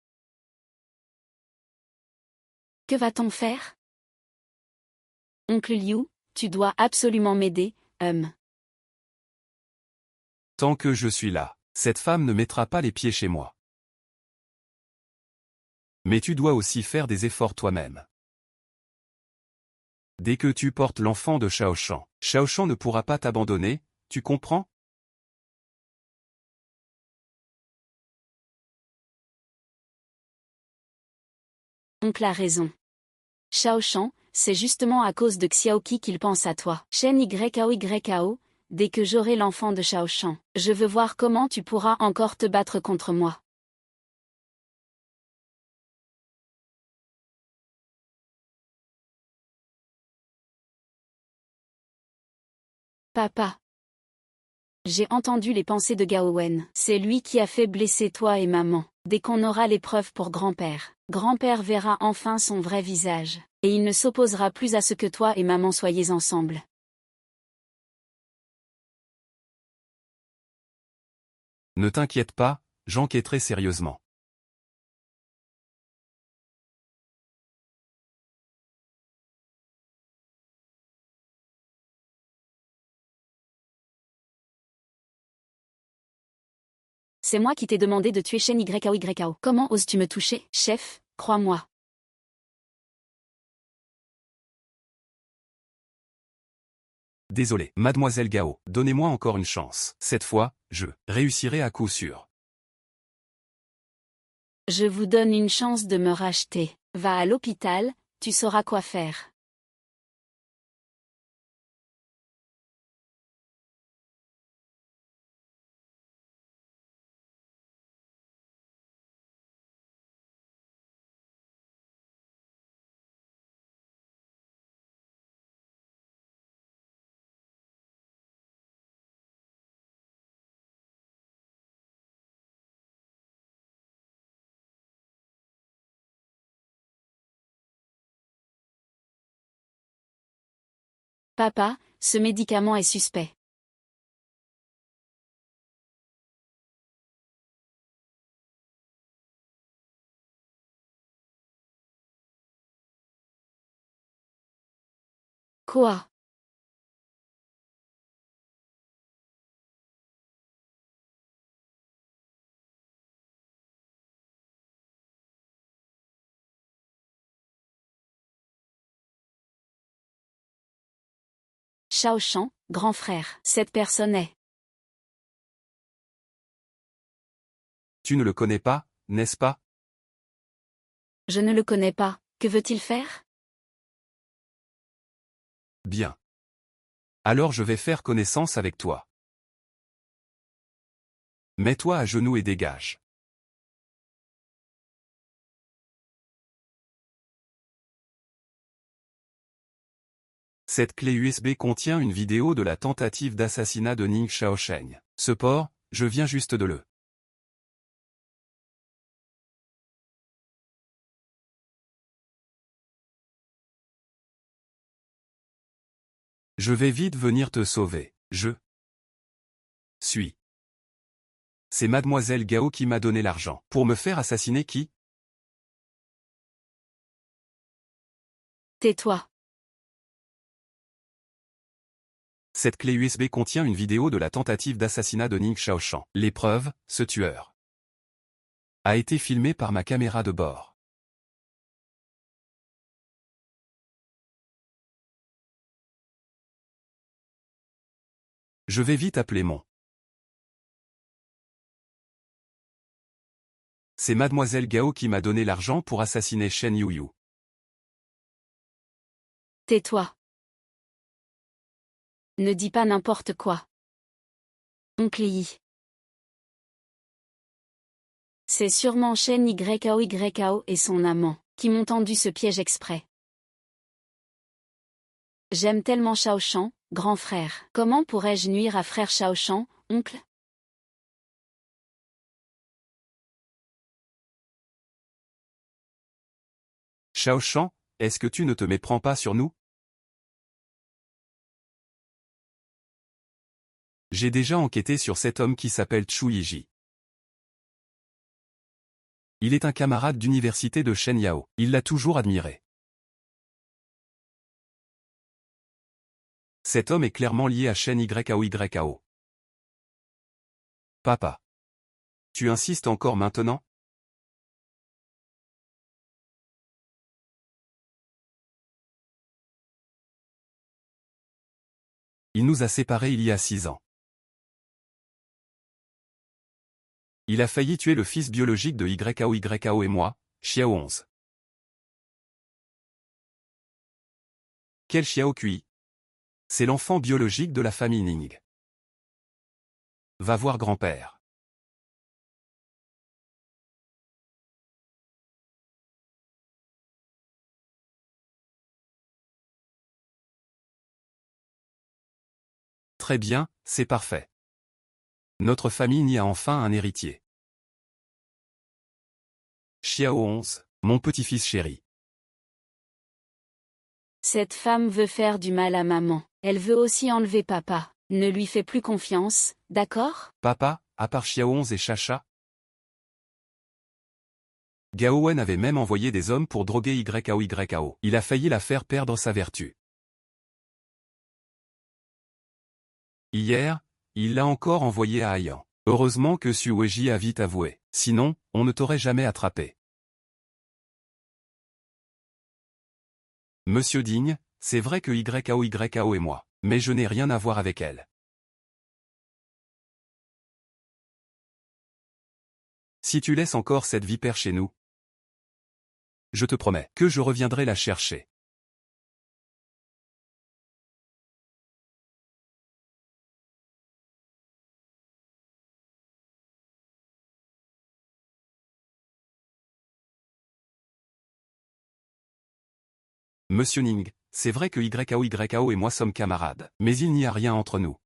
S1: Que va-t-on faire? Oncle Liu, Tu dois absolument m'aider,
S2: Tant que je suis là, cette femme ne mettra pas les pieds chez moi. Mais tu dois aussi faire des efforts toi-même. Dès que tu portes l'enfant de Shaoshan, Shaoshan ne pourra pas t'abandonner, tu comprends?
S1: Oncle a raison. Shaoshan, c'est justement à cause de Xiaoqi qu'il pense à toi. Shen YAO, dès que j'aurai l'enfant de Shaoshan, je veux voir comment tu pourras encore te battre contre moi. Papa. J'ai entendu les pensées de Gao Wen. C'est lui qui a fait blesser toi et maman. Dès qu'on aura les preuves pour grand-père, grand-père verra enfin son vrai visage. Et il ne s'opposera plus à ce que toi et maman soyez ensemble.
S2: Ne t'inquiète pas, j'enquêterai sérieusement.
S1: C'est moi qui t'ai demandé de tuer Shen YAO. Comment oses-tu me toucher, chef, crois-moi.
S2: Désolé, mademoiselle Gao, donnez-moi encore une chance. Cette fois, je réussirai à coup sûr.
S1: Je vous donne une chance de me racheter. Va à l'hôpital, tu sauras quoi faire. Papa, ce médicament est suspect. Quoi? Shaoshan, grand frère. Cette personne est.
S2: Tu ne le connais pas, n'est-ce pas?
S1: Je ne le connais pas. Que veut-il faire?
S2: Bien. Alors je vais faire connaissance avec toi. Mets-toi à genoux et dégage. Cette clé USB contient une vidéo de la tentative d'assassinat de Ning Shaosheng. Ce port, je viens juste de le. Je vais vite venir te sauver. Je suis. C'est mademoiselle Gao qui m'a donné l'argent. Pour me faire assassiner qui?
S1: Tais-toi.
S2: Cette clé USB contient une vidéo de la tentative d'assassinat de Ning Shaoshan. L'épreuve, ce tueur, a été filmé par ma caméra de bord. Je vais vite appeler mon. C'est mademoiselle Gao qui m'a donné l'argent pour assassiner Shen Yuyu.
S1: Tais-toi. Ne dis pas n'importe quoi. Oncle Yi. C'est sûrement Shen YAO et son amant, qui m'ont tendu ce piège exprès. J'aime tellement Shaoshan, grand frère. Comment pourrais-je nuire à frère Shaoshan, oncle?
S2: Shaoshan, est-ce que tu ne te méprends pas sur nous? J'ai déjà enquêté sur cet homme qui s'appelle Chu Yiji. Il est un camarade d'université de Shen Yao. Il l'a toujours admiré. Cet homme est clairement lié à Shen Yao. Papa. Tu insistes encore maintenant? Il nous a séparés il y a 6 ans. Il a failli tuer le fils biologique de Yao et moi, Xiao 11. Quel Xiao Kui? C'est l'enfant biologique de la famille Ning. Va voir grand-père. Très bien, c'est parfait. Notre famille n'y a enfin un héritier. Xiao 11, mon petit-fils chéri.
S1: Cette femme veut faire du mal à maman. Elle veut aussi enlever papa. Ne lui fais plus confiance, d'accord?
S2: Papa, à part Xiao 11 et Chacha? Gao Wen avait même envoyé des hommes pour droguer Yao. Il a failli la faire perdre sa vertu. Hier, il l'a encore envoyé à Haiyan. Heureusement que Su Weiji a vite avoué. Sinon, on ne t'aurait jamais attrapé. Monsieur Digne, c'est vrai que Yao est moi, mais je n'ai rien à voir avec elle. Si tu laisses encore cette vipère chez nous, je te promets que je reviendrai la chercher. Monsieur Ning, c'est vrai que Yao et moi sommes camarades, mais il n'y a rien entre nous.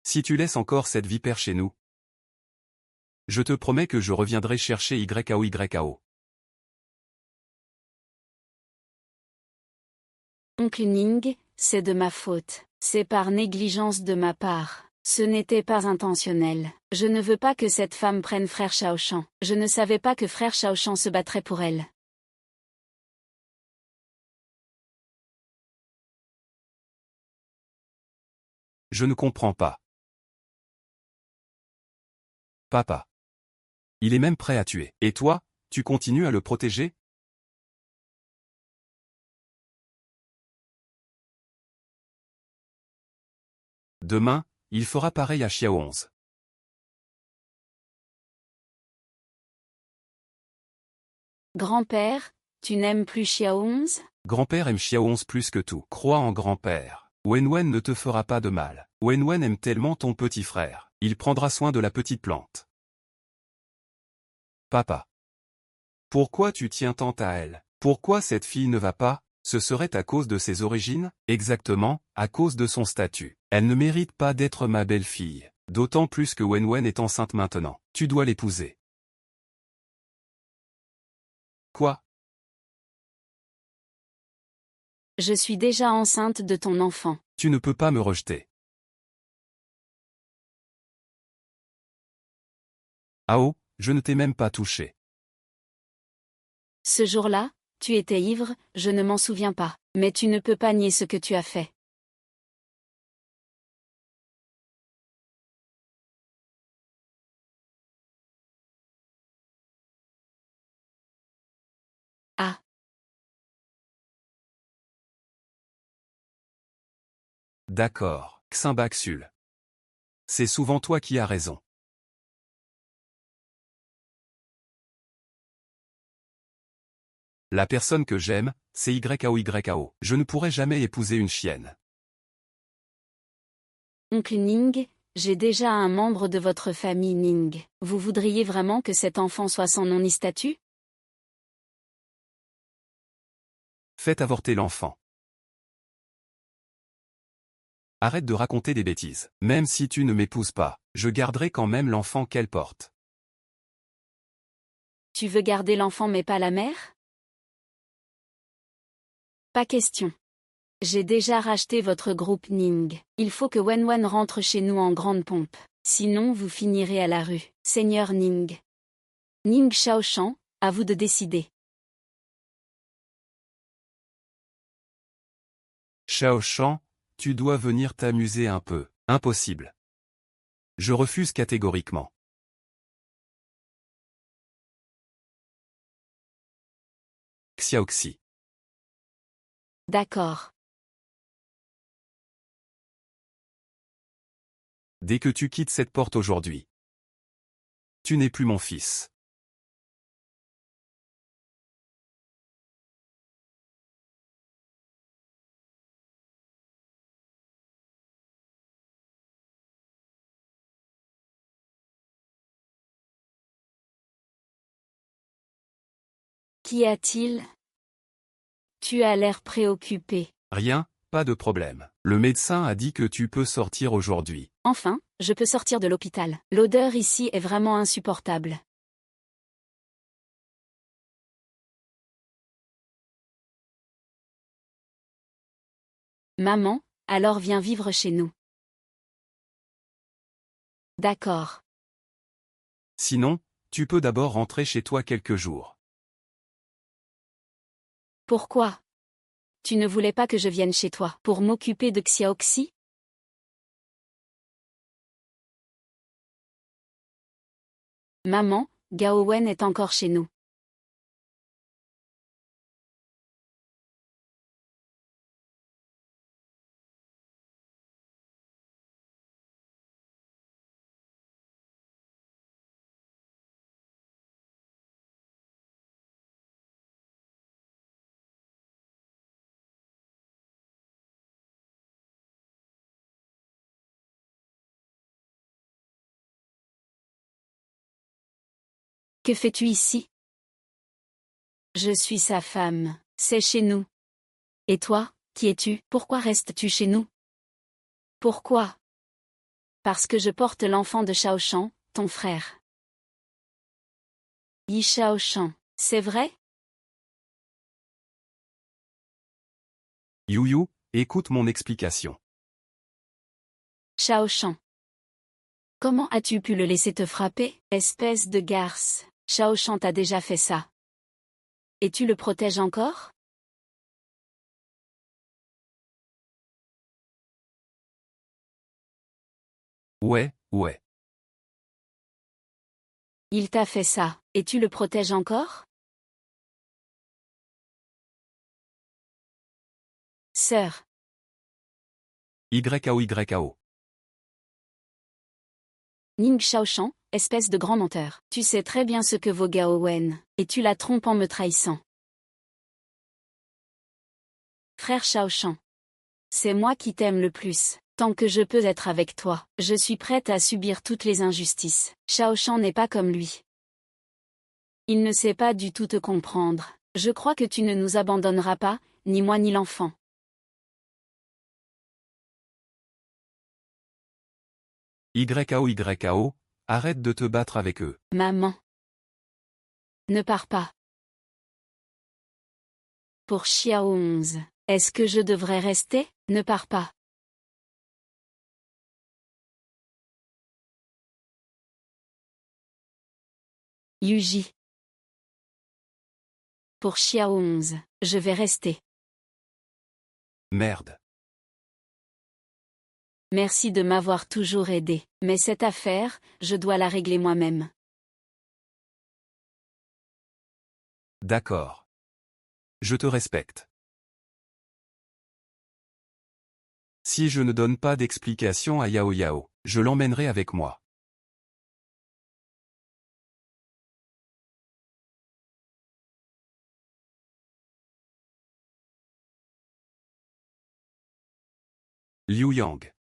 S2: Si tu laisses encore cette vipère chez nous, je te promets que je reviendrai chercher Yao.
S1: Oncle Ning, c'est de ma faute. C'est par négligence de ma part. Ce n'était pas intentionnel. Je ne veux pas que cette femme prenne frère Shaoshan. Je ne savais pas que frère Shaoshan se battrait pour elle.
S2: Je ne comprends pas. Papa. Il est même prêt à tuer. Et toi, tu continues à le protéger? Demain, il fera pareil à Xiao 11.
S1: Grand-père, tu n'aimes plus Xiao 11?
S2: Grand-père aime Xiao 11 plus que tout. Crois en grand-père. Wenwen ne te fera pas de mal. Wenwen aime tellement ton petit frère. Il prendra soin de la petite plante. Papa. Pourquoi tu tiens tant à elle? Pourquoi cette fille ne va pas? Ce serait à cause de ses origines? Exactement, à cause de son statut. Elle ne mérite pas d'être ma belle-fille. D'autant plus que Wenwen est enceinte maintenant. Tu dois l'épouser. Quoi?
S1: Je suis déjà enceinte de ton enfant.
S2: Tu ne peux pas me rejeter. Ao, je ne t'ai même pas touché.
S1: Ce jour-là, tu étais ivre, je ne m'en souviens pas. Mais tu ne peux pas nier ce que tu as fait. Ah,
S2: D'accord, Ximbaxul. C'est souvent toi qui as raison. La personne que j'aime, c'est Yao. Je ne pourrai jamais épouser une chienne.
S1: oncle Ning, j'ai déjà un membre de votre famille Ning. Vous voudriez vraiment que cet enfant soit sans nom ni statut?
S2: Faites avorter l'enfant. Arrête de raconter des bêtises. Même si tu ne m'épouses pas, je garderai quand même l'enfant qu'elle porte.
S1: Tu veux garder l'enfant mais pas la mère? Pas question. J'ai déjà racheté votre groupe Ning. Il faut que Wenwen rentre chez nous en grande pompe. Sinon vous finirez à la rue. Seigneur Ning. Ning Shaoshan, à vous de décider.
S2: Xiaoshan, tu dois venir t'amuser un peu. Impossible. Je refuse catégoriquement. Xiaoxi.
S1: D'accord.
S2: Dès que tu quittes cette porte aujourd'hui, tu n'es plus mon fils.
S1: Qu'y a-t-il? Tu as l'air préoccupé.
S2: Rien, pas de problème. Le médecin a dit que tu peux sortir aujourd'hui.
S1: Enfin, je peux sortir de l'hôpital. L'odeur ici est vraiment insupportable. Maman, alors viens vivre chez nous. D'accord.
S2: Sinon, tu peux d'abord rentrer chez toi quelques jours.
S1: Pourquoi? Tu ne voulais pas que je vienne chez toi pour m'occuper de Xiaoxi? Maman, Gao Wen est encore chez nous. Que fais-tu ici? Je suis sa femme. C'est chez nous. Et toi, qui es-tu? Pourquoi restes-tu chez nous? Pourquoi? Parce que je porte l'enfant de Xiaoshan, ton frère. Yi Xiaoshan, c'est vrai?
S2: Youyou, écoute mon explication.
S1: Xiaoshan. Comment as-tu pu le laisser te frapper, espèce de garce? Xiaoshan t'a déjà fait ça. Et tu le protèges encore?
S2: Ouais.
S1: Il t'a fait ça, et tu le protèges encore? Sœur.
S2: YAO.
S1: Ning Xiaoshan, espèce de grand menteur. Tu sais très bien ce que vaut Gao Wen, et tu la trompes en me trahissant. Frère Xiaoshan. C'est moi qui t'aime le plus. Tant que je peux être avec toi, je suis prête à subir toutes les injustices. Xiaoshan n'est pas comme lui. Il ne sait pas du tout te comprendre. Je crois que tu ne nous abandonneras pas, ni moi ni l'enfant.
S2: YAO, arrête de te battre avec eux.
S1: Maman. Ne pars pas. Pour Xiao 11, est-ce que je devrais rester? Ne pars pas. Yuji. Pour Xiao 11, je vais rester.
S2: Merde.
S1: Merci de m'avoir toujours aidé, mais cette affaire, je dois la régler moi-même.
S2: D'accord. Je te respecte. Si je ne donne pas d'explication à Yao, je l'emmènerai avec moi. Liu Yang.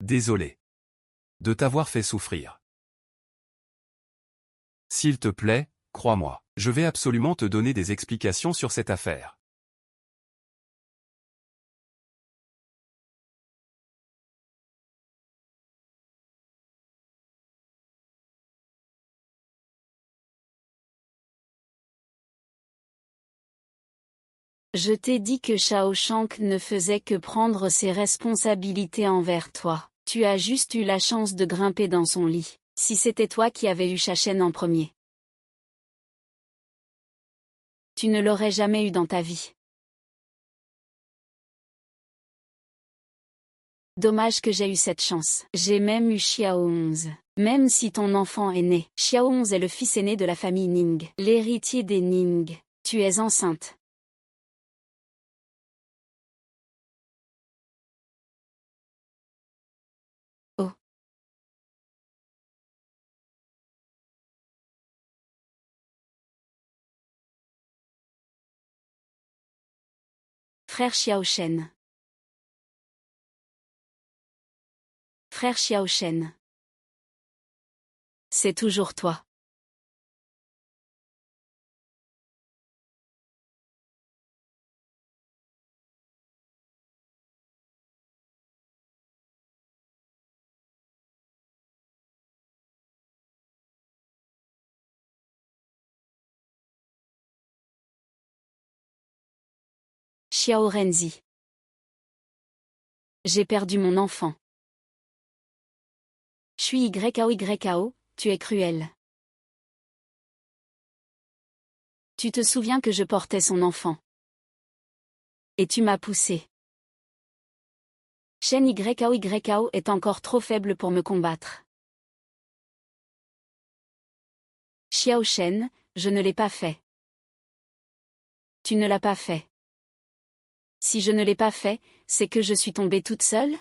S2: Désolé. De t'avoir fait souffrir. S'il te plaît, crois-moi, je vais absolument te donner des explications sur cette affaire.
S1: Je t'ai dit que Shao Shank ne faisait que prendre ses responsabilités envers toi. Tu as juste eu la chance de grimper dans son lit. Si c'était toi qui avais eu Chachen en premier, tu ne l'aurais jamais eu dans ta vie. Dommage que j'ai eu cette chance. J'ai même eu Xiao 11. Même si ton enfant est né, Xiao 11 est le fils aîné de la famille Ning, l'héritier des Ning. Tu es enceinte. Oh. Frère Xiao Shen. Frère Xiao Shen. C'est toujours toi. Xiao Renzi. J'ai perdu mon enfant. Je suis YKO, tu es cruel. Tu te souviens que je portais son enfant. Et tu m'as poussé. Shen YKO est encore trop faible pour me combattre. Xiao Shen, je ne l'ai pas fait. Tu ne l'as pas fait. Si je ne l'ai pas fait, c'est que je suis tombée toute seule?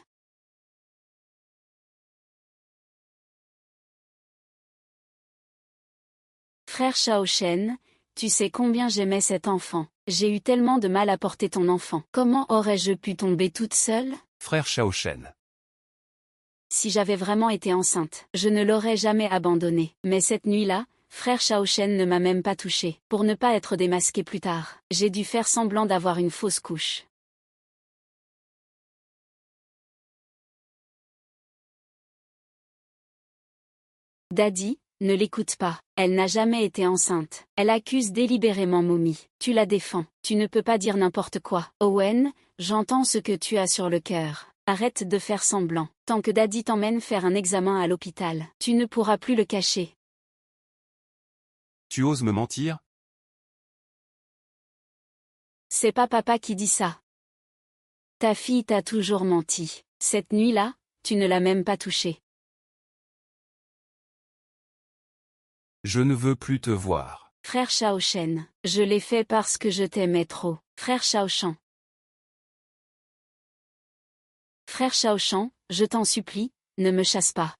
S1: Frère Xiao Shen, tu sais combien j'aimais cet enfant. J'ai eu tellement de mal à porter ton enfant. Comment aurais-je pu tomber toute seule?
S2: Frère Xiao Shen.
S1: Si j'avais vraiment été enceinte, je ne l'aurais jamais abandonné. Mais cette nuit-là, frère Xiao Shen ne m'a même pas touchée. Pour ne pas être démasqué plus tard, j'ai dû faire semblant d'avoir une fausse couche. Daddy, ne l'écoute pas. Elle n'a jamais été enceinte. Elle accuse délibérément Mommy. Tu la défends. Tu ne peux pas dire n'importe quoi. Owen, j'entends ce que tu as sur le cœur. Arrête de faire semblant. Tant que Daddy t'emmène faire un examen à l'hôpital, tu ne pourras plus le cacher.
S2: Tu oses me mentir?
S1: C'est pas papa qui dit ça. Ta fille t'a toujours menti. Cette nuit-là, tu ne l'as même pas touchée.
S2: Je ne veux plus te voir.
S1: Frère Xiao Shen, je l'ai fait parce que je t'aimais trop. Frère Xiao Shan. Frère Xiao Shan, je t'en supplie, ne me chasse pas.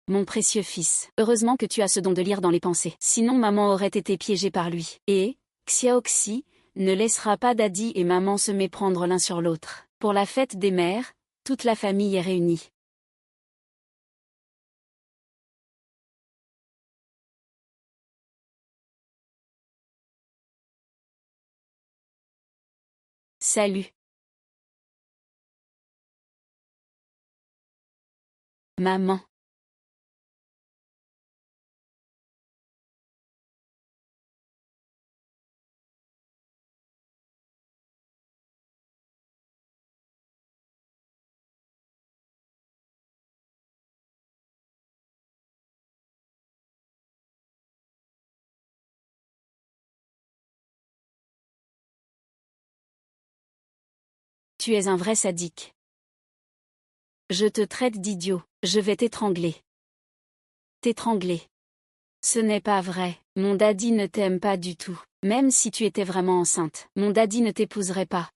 S1: Mon précieux fils, heureusement que tu as ce don de lire dans les pensées. Sinon maman aurait été piégée par lui. Et, Xiaoxi, ne laissera pas Daddy et maman se méprendre l'un sur l'autre. Pour la fête des mères, toute la famille est réunie. Salut. Maman. Tu es un vrai sadique. Je te traite d'idiot. Je vais t'étrangler. T'étrangler. Ce n'est pas vrai. Mon daddy ne t'aime pas du tout. Même si tu étais vraiment enceinte, mon daddy ne t'épouserait pas.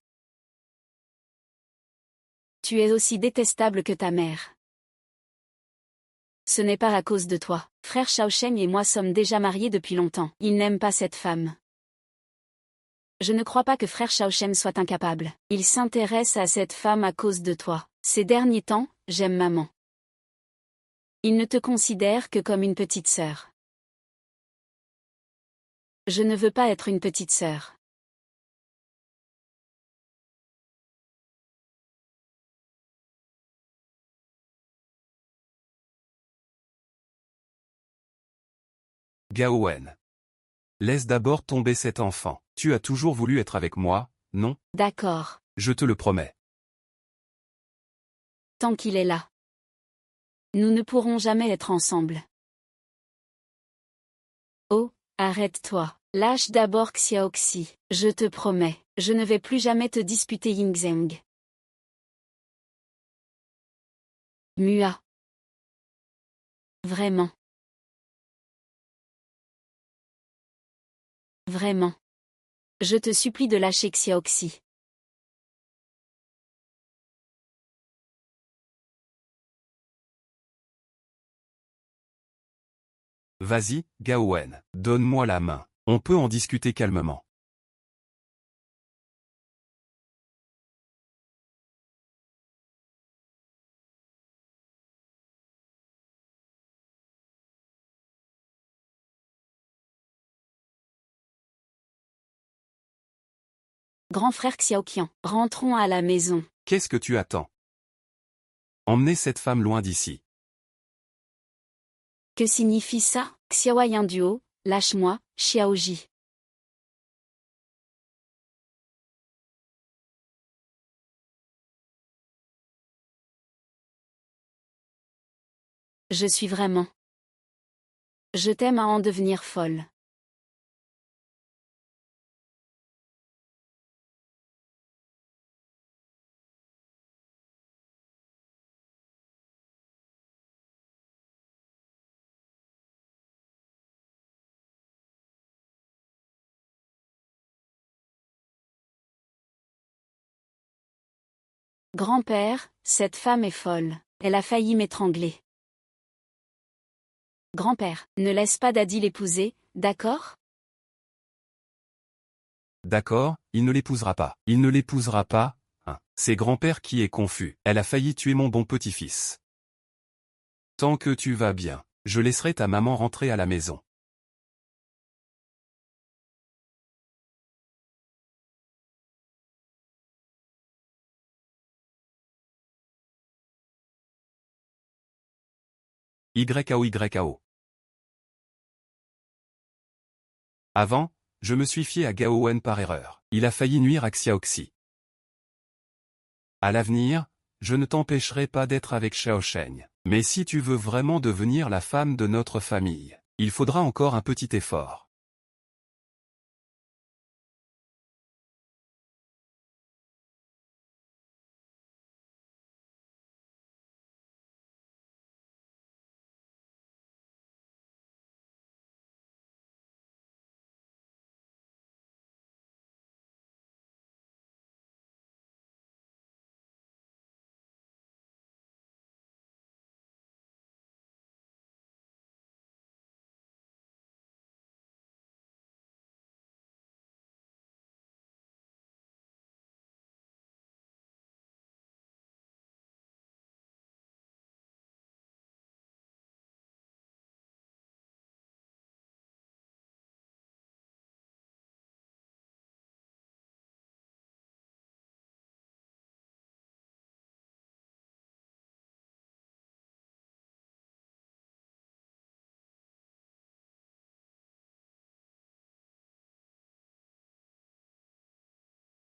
S1: Tu es aussi détestable que ta mère. Ce n'est pas à cause de toi. Frère Xiaosheng et moi sommes déjà mariés depuis longtemps. Il n'aime pas cette femme. Je ne crois pas que frère Xiaosheng soit incapable. Il s'intéresse à cette femme à cause de toi. Ces derniers temps, j'aime maman. Il ne te considère que comme une petite sœur. Je ne veux pas être une petite sœur.
S2: Gaowen. Laisse d'abord tomber cet enfant. Tu as toujours voulu être avec moi, non?
S1: D'accord.
S2: Je te le promets.
S1: Tant qu'il est là. Nous ne pourrons jamais être ensemble. Oh, arrête-toi. Lâche d'abord Xiaoxi. Je te promets, je ne vais plus jamais te disputer Yingzheng. Mua. Vraiment. Vraiment. Je te supplie de lâcher Xiaoxi.
S2: Vas-y, Gaowen, donne-moi la main. On peut en discuter calmement.
S1: Grand frère Xiaoqian, rentrons à la maison.
S2: Qu'est-ce que tu attends? Emmenez cette femme loin d'ici.
S1: Que signifie ça? Xiaoyan Duo, lâche-moi, Xiaoji. Je suis vraiment. Je t'aime à en devenir folle. Grand-père, cette femme est folle. Elle a failli m'étrangler. Grand-père, ne laisse pas Daddy l'épouser, d'accord?
S2: D'accord, il ne l'épousera pas. Il ne l'épousera pas, hein. C'est grand-père qui est confus. Elle a failli tuer mon bon petit-fils. Tant que tu vas bien, je laisserai ta maman rentrer à la maison. YAO. Avant, je me suis fié à Gaowen par erreur. Il a failli nuire à Xiaoxi. À l'avenir, je ne t'empêcherai pas d'être avec Xiaosheng. Mais si tu veux vraiment devenir la femme de notre famille, il faudra encore un petit effort.